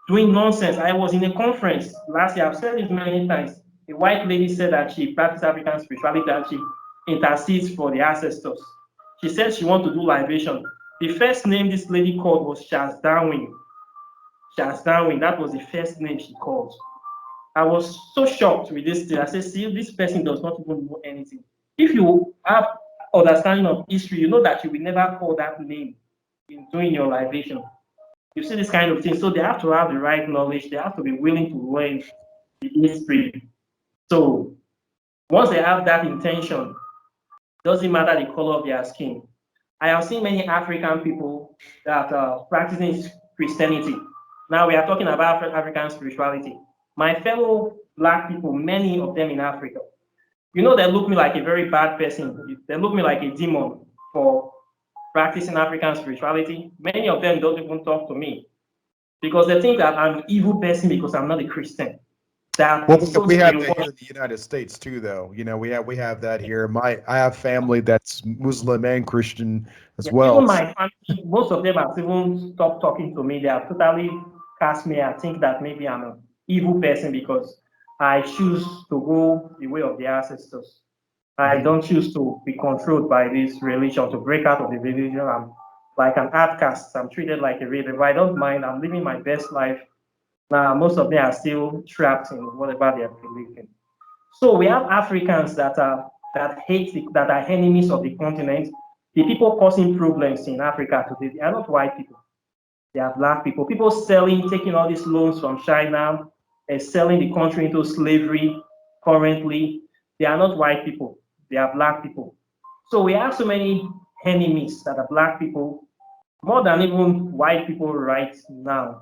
doing nonsense. I was in a conference last year, I've said it many times. A white lady said that she practices African spirituality and she intercedes for the ancestors. She said she wants to do libation. The first name this lady called was Charles Darwin. Charles Darwin, that was the first name she called. I was so shocked with this thing. I said, see, this person does not even know anything. If you have understanding of history, you know that you will never call that name in doing your libation. You see this kind of thing. So they have to have the right knowledge. They have to be willing to learn the history. So once they have that intention, doesn't matter the color of their skin. I have seen many African people that are practicing Christianity. Now we are talking about African spirituality. My fellow black people, many of them in Africa, you know, they look me like a very bad person. They look me like a demon for practicing African spirituality. Many of them don't even talk to me because they think that I'm an evil person because I'm not a Christian. That Well, is so we have that brainwashed. here in the United States too, though. You know, we have that here. I have family that's Muslim and Christian as Yeah, even well. my family, most of them have even stopped talking to me. They have totally cast me. I think that maybe I'm an evil person because I choose to go the way of the ancestors. I Mhm. don't choose to be controlled by this religion, to break out of the religion. I'm like an outcast. I'm treated like a raider. But I don't mind. I'm living my best life. Now, most of them are still trapped in whatever they are believing. So we have Africans that are enemies of the continent. The people causing problems in Africa today, they are not white people. They are black people. People selling, taking all these loans from China and selling the country into slavery currently. They are not white people. They are black people. So we have so many enemies that are black people, more than even white people right now.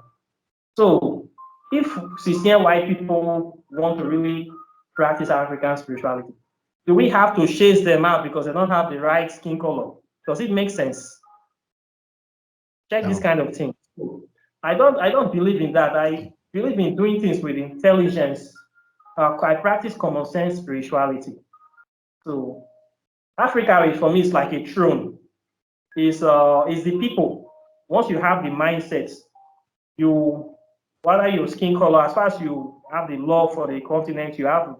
So if sincere white people want to really practice African spirituality, do we have to chase them out because they don't have the right skin color? Does it make sense? Check this No. kind of thing. I don't believe in that. I believe in doing things with intelligence. I practice common sense spirituality. So Africa for me is like a throne. Is the people. Once you have the mindset, you whether your skin color, as far as you have the love for the continent, you have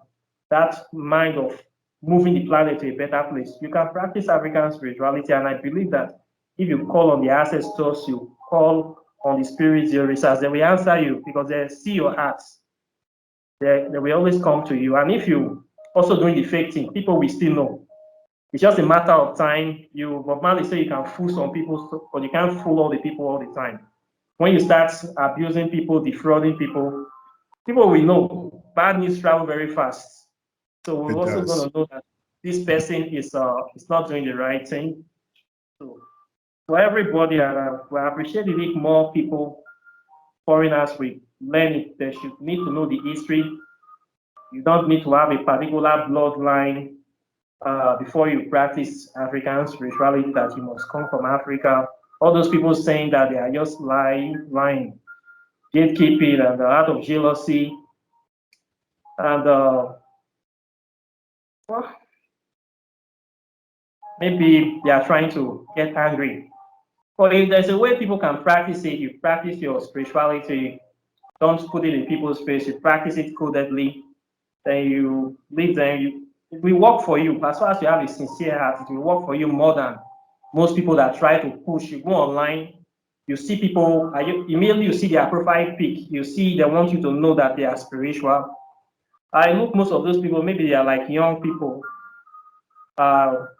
that mind of moving the planet to a better place. You can practice African spirituality, and I believe that if you call on the ancestors, you call on the spirits, your research, they will answer you because they see your hearts. They will always come to you. And if you also doing the fake thing, people will still know. It's just a matter of time. But Marley say you can fool some people, but you can't fool all the people all the time. When you start abusing people, defrauding people, people will know. Bad news travel very fast. So we're It also does. going to know that this person is not doing the right thing. So for everybody, we appreciate it if more people, foreigners, will learn it. They should need to know the history. You don't need to have a particular bloodline before you practice African spirituality that you must come from Africa. All those people saying that they are just lying, gatekeeping, and out of jealousy, and well, maybe they are trying to get angry. But if there's a way people can practice it, you practice your spirituality, don't put it in people's face, you practice it codedly, then you live there, it will work for you. As far as you have a sincere heart, it will work for you more than most people that try to push. You go online, you see people, immediately you see their profile pic, you see they want you to know that they are spiritual. I look most of those people, maybe they are like young people.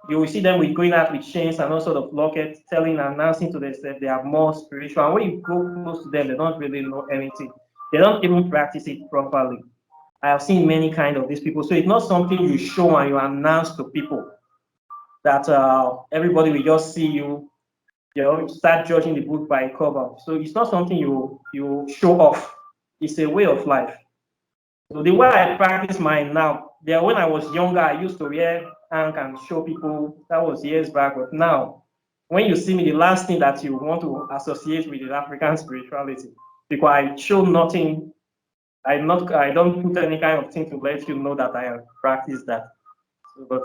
You will see them with going out with chains and all sort of lockets, announcing to themselves they are more spiritual. And when you go close to them, they don't really know anything. They don't even practice it properly. I have seen many kind of these people. So it's not something you show and you announce to people that everybody will just see you, start judging the book by cover. So it's not something you show off. It's a way of life. So the way I practice mine now, there when I was younger, I used to wear hank and show people. That was years back. But now, when you see me, the last thing that you want to associate with is African spirituality, because I show nothing. I don't put any kind of thing to let you know that I have practiced that. So, but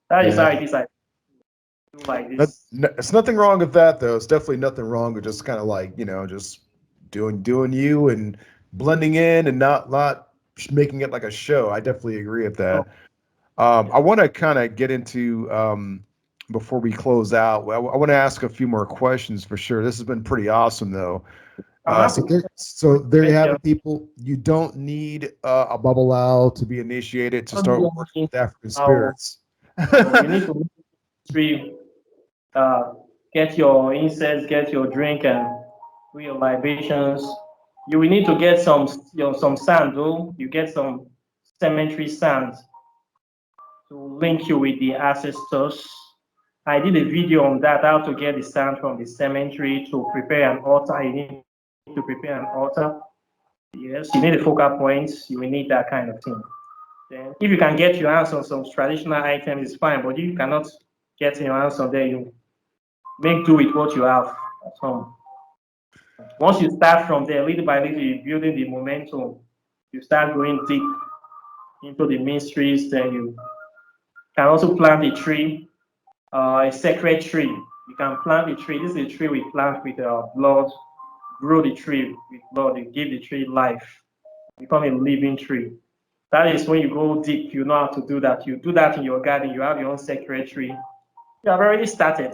that is how Yeah. it is. I do like this. It's nothing wrong with that, though. It's definitely nothing wrong with just kind of like, just doing you and blending in and not making it like a show. I definitely agree with So, that. I want to kind of get into before we close out. I want to ask a few more questions for sure. This has been pretty awesome, though. I'm So happy. there you have Question. it, people. You don't need a bubble owl to be initiated to start working with African How spirits. you need to three, uh, get your incense, get your drink, and do your libations. You will need to get some sand, though. You get some cemetery sand to link you with the ancestors. I did a video on that, how to get the sand from the cemetery to prepare an altar. You need to prepare an altar. Yes, you need a focal point. You will need that kind of thing. Then, if you can get your hands on some traditional items, it's fine. But if you cannot get your hands on there, you make do with what you have at home. Once you start from there, little by little, you're building the momentum. You start going deep into the mysteries. Then you can also plant a tree, a sacred tree. You can plant a tree. This is a tree we plant with blood. Grow the tree with blood. You give the tree life. Become a living tree. That is when you go deep. You know how to do that. You do that in your garden. You have your own sacred tree. You have already started.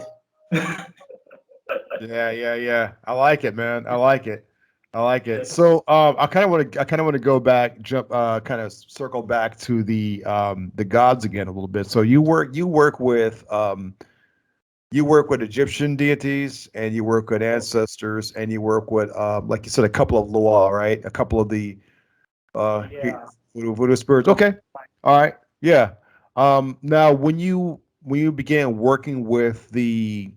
Yeah. I like it, man. I like it. I like it. Yes. So, I kind of want to go back, kind of circle back to the gods again a little bit. So you work with Egyptian deities, and you work with ancestors, and you work with, like you said, a couple of Loa, right? A couple of the Yeah. voodoo spirits. Okay, all right, yeah. Now, when you began working with the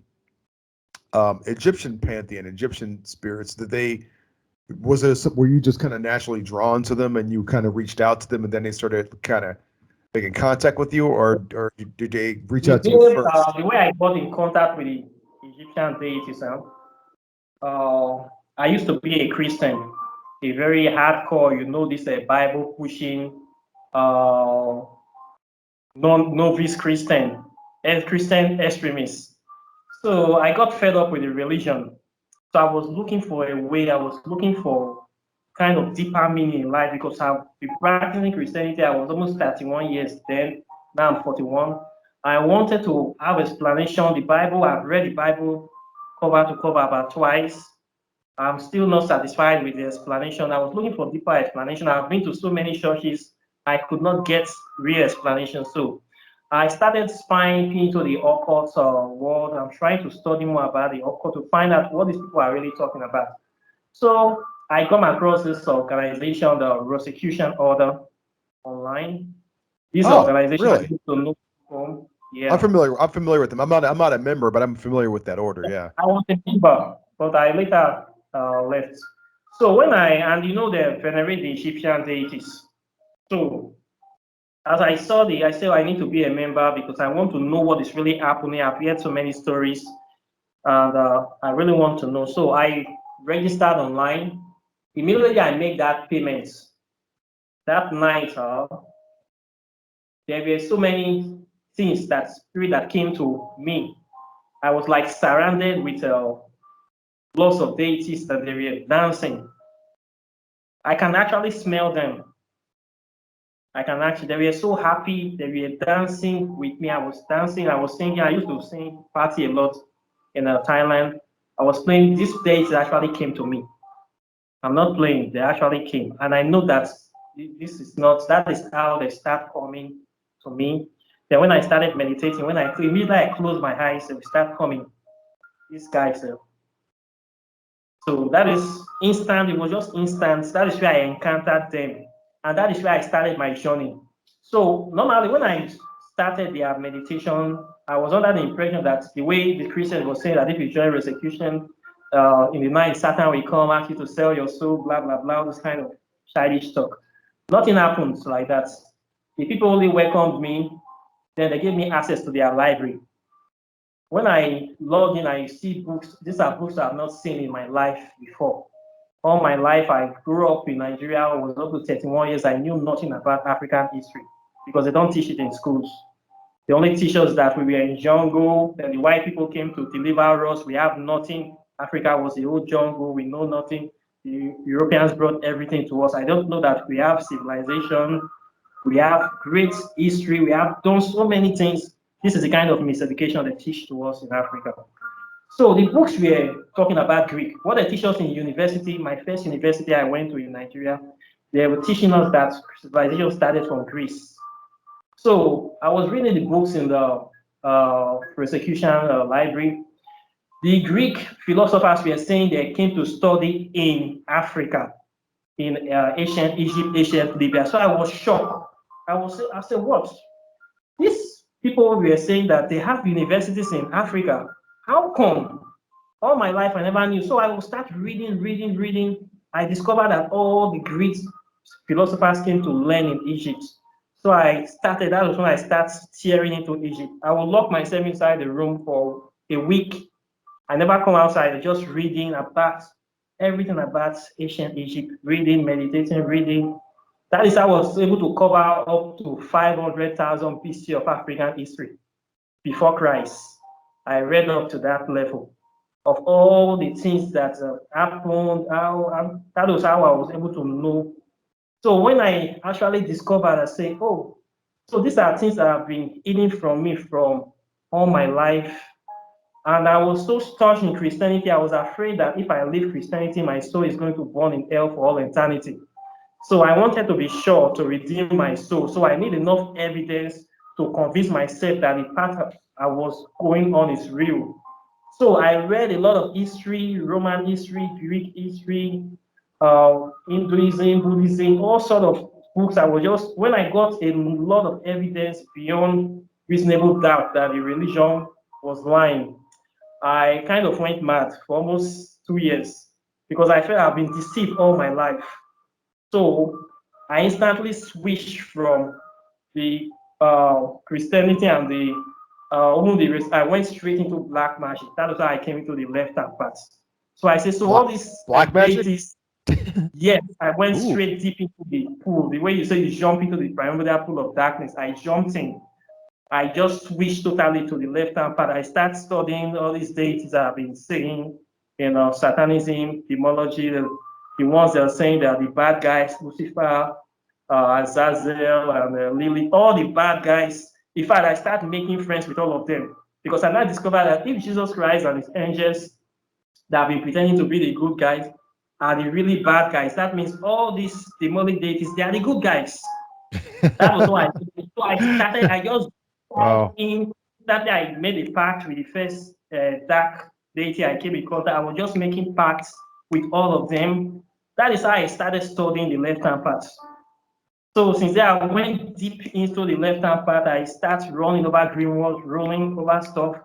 Egyptian pantheon, Egyptian spirits, were you just kind of naturally drawn to them, and you kind of reached out to them, and then they started kind of making contact with you, or did they reach out to you first? The way I got in contact with the Egyptian deities, I used to be a Christian, a very hardcore, this Bible pushing, uh, novice Christian, Christian extremist. So I got fed up with the religion. So I was looking for a way, I was looking for kind of deeper meaning in life because I've been practicing Christianity. I was almost 31 years then, now I'm 41. I wanted to have explanation. The Bible, I've read the Bible cover to cover about twice. I'm still not satisfied with the explanation. I was looking for deeper explanation. I've been to so many churches, I could not get real explanation. So I started spying into the occult world. I'm trying to study more about the occult to find out what these people are really talking about. So I come across this organization, the Rosicrucian Order, online. This Oh, organization I really? used to know from, I'm yeah. familiar. I'm familiar with them. I'm not a member, but I'm familiar with that order. Yeah. I was a member, but I later left. So and they venerate the Egyptian deities. So as I said I need to be a member because I want to know what is really happening. I've heard so many stories, and I really want to know. So I registered online. Immediately I made that payment. That night, there were so many things that spirit that came to me. I was like surrounded with lots of deities that they were dancing. I can actually smell them. They were so happy. They were dancing with me. I was dancing. I was singing. I used to sing party a lot in Thailand. I was playing. These deities actually came to me. I'm not playing. They actually came. And I know that this is not, that is how they start coming to me. Then when I started meditating, immediately I closed my eyes, they will start coming. These guys, so that is instant. It was just instant. That is where I encountered them. And that is where I started my journey. So normally when I started their meditation, I was under the impression that the way the Christians were saying that if you join persecution, in the night, Satan will come, ask you to sell your soul, blah, blah, blah, this kind of childish talk. Nothing happens like that. The people only welcomed me, then they gave me access to their library. When I log in, I see books. These are books I've not seen in my life before. All my life, I grew up in Nigeria. I was up to 31 years. I knew nothing about African history because they don't teach it in schools. They only teach us that we were in jungle, then the white people came to deliver us. We have nothing. Africa was the old jungle. We know nothing. The Europeans brought everything to us. I don't know that we have civilization. We have great history. We have done so many things. This is the kind of miseducation they teach to us in Africa. So the books we're talking about Greek, what they teach us in university, my first university I went to in Nigeria, they were teaching us that civilization started from Greece. So I was reading the books in the persecution library. The Greek philosophers were saying they came to study in Africa, in ancient Egypt, ancient Libya. So I was shocked. I said, what? These people were saying that they have universities in Africa. How come? All my life I never knew. So I will start reading. I discovered that all the Greek philosophers came to learn in Egypt. So that was when I started tearing into Egypt. I would lock myself inside the room for a week. I never come outside, just reading about everything about ancient Egypt, reading, meditating, reading. That is how I was able to cover up to 500,000 BC of African history before Christ. I read up to that level of all the things that happened. That was how I was able to know. So when I actually discovered, I say, oh, so these are things that have been hidden from me from all my life. And I was so stuck in Christianity, I was afraid that if I leave Christianity, my soul is going to burn in hell for all eternity. So I wanted to be sure to redeem my soul. So I need enough evidence to convince myself that the path I was going on is real. So I read a lot of history, Roman history, Greek history, Hinduism, Buddhism, all sort of books. When I got a lot of evidence beyond reasonable doubt that the religion was lying, I kind of went mad for almost 2 years because I felt I've been deceived all my life. So I instantly switched from the Christianity and I went straight into black magic. That was how I came into the left-hand path. So I said, so all these Black magic? deities, yes, I went Ooh. straight deep into the pool. The way you say you jump into the primordial pool of darkness, I jumped in. I just switched totally to the left-hand path. I started studying all these deities I've been seeing, Satanism, demology, the ones that are saying that the bad guys, Lucifer, Azazel, and Lily, all the bad guys. In fact, I started making friends with all of them because I now discovered that if Jesus Christ and his angels that have been pretending to be the good guys are the really bad guys, that means all these demonic deities, they are the good guys. That was why I just Wow. in that day I made a pact with the first dark deity I came in contact. I was just making pacts with all of them. That is how I started studying the left-hand path. So since then, I went deep into the left-hand path. I started running over green walls, rolling over stuff,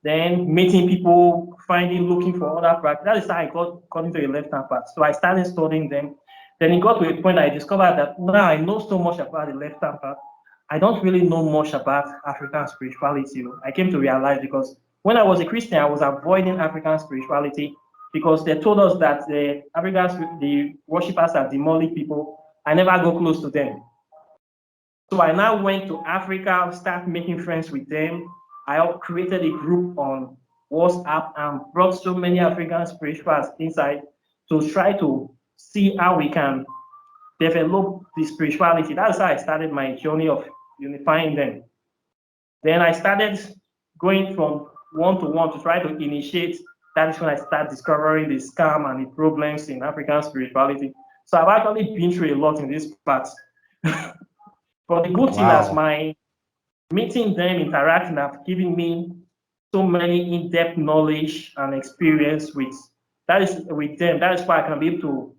then meeting people, looking for other practice. That is how I got into the left-hand path. So I started studying them. Then it got to a point I discovered that now I know so much about the left-hand path. I don't really know much about African spirituality. I came to realize because when I was a Christian, I was avoiding African spirituality because they told us that the worshippers are demonic people. I never go close to them. So I now went to Africa, started making friends with them. I created a group on WhatsApp and brought so many African spirituals inside to try to see how we can develop the spirituality. That's how I started my journey of unifying them. Then I started going from one to one to try to initiate. That is when I started discovering the scam and the problems in African spirituality. So I've actually been through a lot in this part. But the good thing is my meeting them, interacting, have given me so many in-depth knowledge and experience with them. That is why I can be able to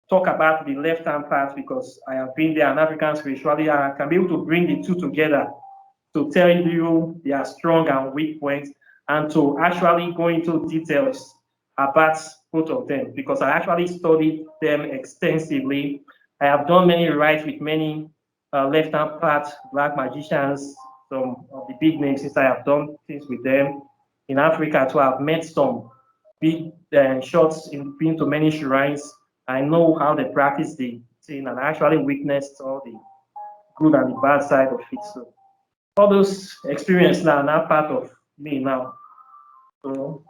talk about the left-hand path because I have been there in African spirituality, and I can be able to bring the two together to tell you their strong and weak points, and to actually go into details about both of them because I actually studied them extensively. I have done many rites with many left-hand path black magicians, some of the big names since I have done things with them. In Africa too, I've met some big shots in been to many shrines. I know how they practice the thing and I actually witnessed all the good and the bad side of it. So all those experiences now are now part of me now. So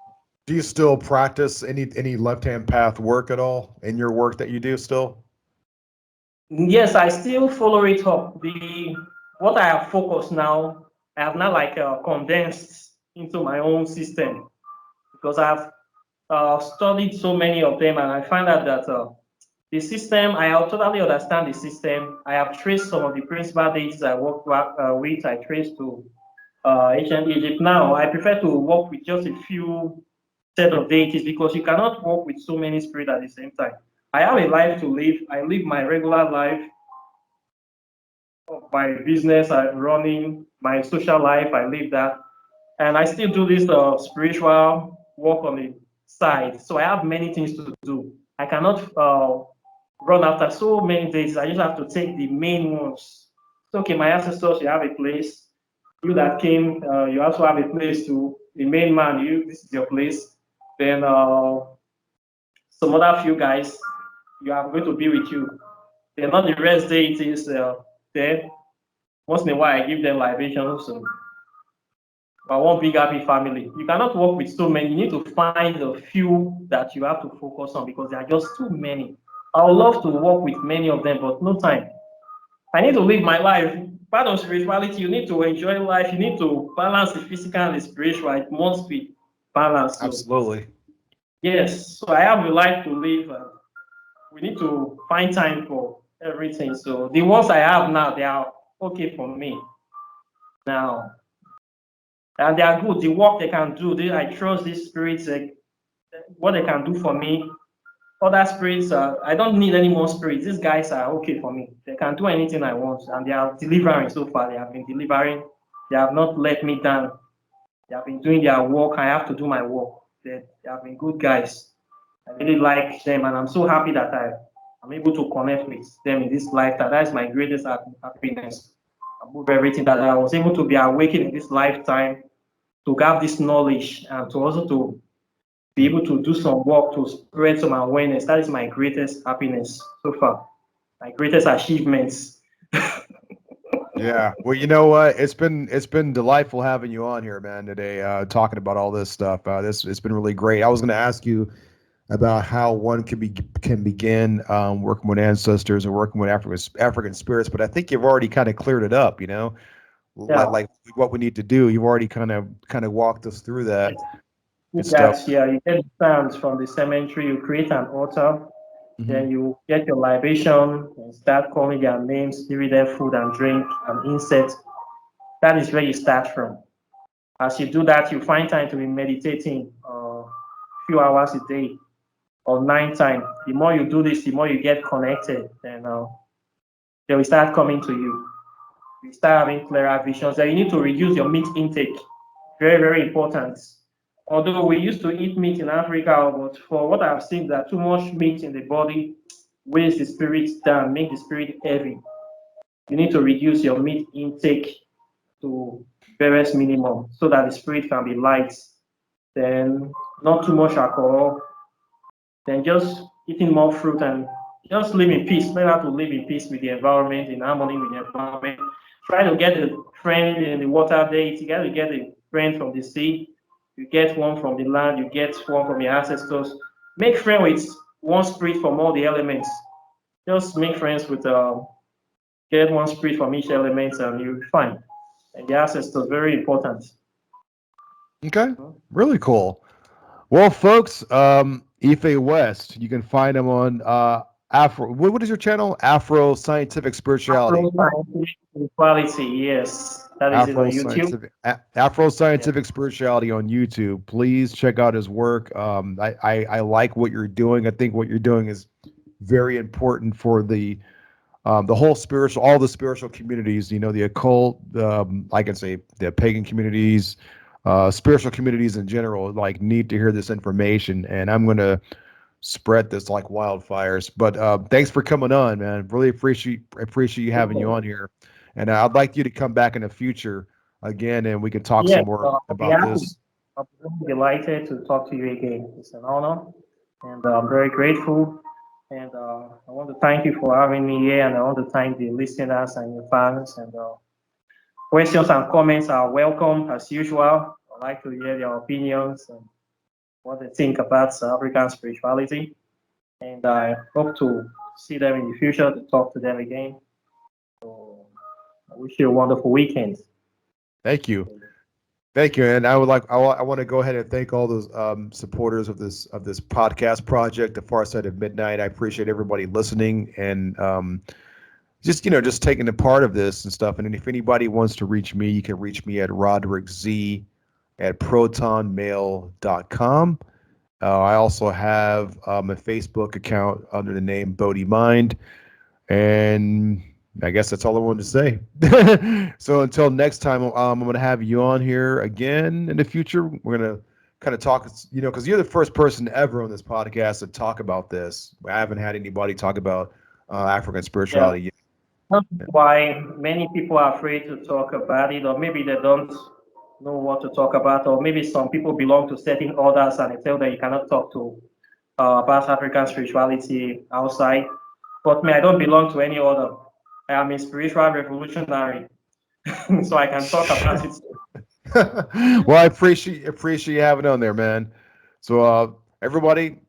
Do you still practice any left-hand path work at all in your work that you do still? yes, I still follow it up. What I have focused now, I have now like condensed into my own system because I've studied so many of them, and I find out that the system, I totally understand the system. I have traced some of the principal deities I worked with. I traced to ancient Egypt. Now, I prefer to work with just a few set of deities because you cannot work with so many spirits at the same time. I have a life to live. I live my regular life of my business. I'm running my social life. I live that. And I still do this spiritual work on the side. So I have many things to do. I cannot run after so many days. I just have to take the main ones. So, okay, my ancestors, you have a place. You that came, you also have a place too. The main man, this is your place. Then some other few guys, you are going to be with you. Then not the rest deities there. Once in a while, I give them libations. So but one big happy family. You cannot work with so many. You need to find a few that you have to focus on because there are just too many. I would love to work with many of them, but no time. I need to live my life. Part of spirituality, you need to enjoy life. You need to balance the physical and the spiritual. It must be balanced. So, Absolutely. yes, so I have a life to live. We need to find time for everything. So the ones I have now, they are okay for me now. And they are good. The work they can do, I trust these spirits, what they can do for me. Other spirits, I don't need any more spirits. These guys are okay for me. They can do anything I want, and they are delivering so far. They have been delivering. They have not let me down. They have been doing their work. I have to do my work. They have been good guys. I really like them, and I'm so happy that I'm able to connect with them in this lifetime. That is my greatest happiness. Above everything, that I was able to be awakened in this lifetime to have this knowledge and to also to be able to do some work to spread some awareness. That is my greatest happiness so far. My greatest achievements. Yeah. Well, you know what? It's been delightful having you on here, man, today, talking about all this stuff. It's been really great. I was going to ask you about how one can begin working with ancestors and working with African spirits, but I think you've already kind of cleared it up. Yeah. Like what we need to do. You've already kind of walked us through that and stuff. Yeah, you get the sounds from the cemetery, you create an altar, Hmm. then you get your libation and start calling their names, giving them food and drink and insects. That is where you start from. As you do that, you find time to be meditating a few hours a day or 9 times. The more you do this, the more you get connected, and they will start coming to you. You start having clearer visions. Then you need to reduce your meat intake. Very, very important. Although we used to eat meat in Africa, but for what I've seen, that too much meat in the body weighs the spirit down, make the spirit heavy. You need to reduce your meat intake to barest minimum so that the spirit can be light. Then not too much alcohol. Then just eating more fruit and just live in peace. Learn how to live in peace with the environment, in harmony with the environment. Try to get a friend in the water there. You got to get a friend from the sea. You get one from the land. You get one from your ancestors. Make friends with one spirit from all the elements. Just make friends with get one spirit from each element, and you'll be fine. And the ancestors very important. Okay. Really cool. Well, folks, Ife West, you can find him on Afro. What is your channel? Afro Scientific Spirituality. Afro scientific spirituality, yes, that is it on YouTube. Afro Yeah. Scientific Spirituality on YouTube. Please check out his work. I like what you're doing. I think what you're doing is very important for the whole spiritual, all the spiritual communities, the occult, I can say the pagan communities, spiritual communities in general, like need to hear this information. And I'm going to spread this like wildfires. But thanks for coming on, man. Really appreciate you having you on here. And I'd like you to come back in the future again, and we can talk Yes, some more I'll be about happy. this. I'm really delighted to talk to you again. It's an honor, and I'm very grateful. And I want to thank you for having me here, and I want to thank the listeners and your fans. And questions and comments are welcome as usual. I'd like to hear their opinions and what they think about African spirituality. And I hope to see them in the future to talk to them again. So I wish you a wonderful weekend. Thank you. Thank you, and I want to go ahead and thank all those supporters of this podcast project, The Far Side of Midnight. I appreciate everybody listening and just taking a part of this and stuff. And if anybody wants to reach me, you can reach me at Rodrick Z at protonmail.com. I also have a Facebook account under the name Bodhi Mind, and I guess that's all I wanted to say. So until next time, I'm going to have you on here again in the future. We're going to kind of talk, because you're the first person ever on this podcast to talk about this. I haven't had anybody talk about African Yeah. spirituality yet. That's why many people are afraid to talk about it, or maybe they don't know what to talk about, or maybe some people belong to certain orders and they tell them you cannot talk to about African spirituality outside. But me, I don't belong to any order. I am a spiritual revolutionary, so I can talk about it. Well, I appreciate you having on there, man. So everybody,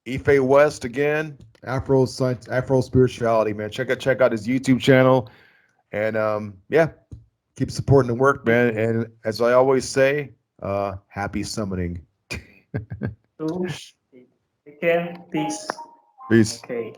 Ife West again, Afro Spirituality, man. Check out his YouTube channel, and yeah, keep supporting the work, man. And as I always say, happy summoning. So, take care, peace. Peace. Okay.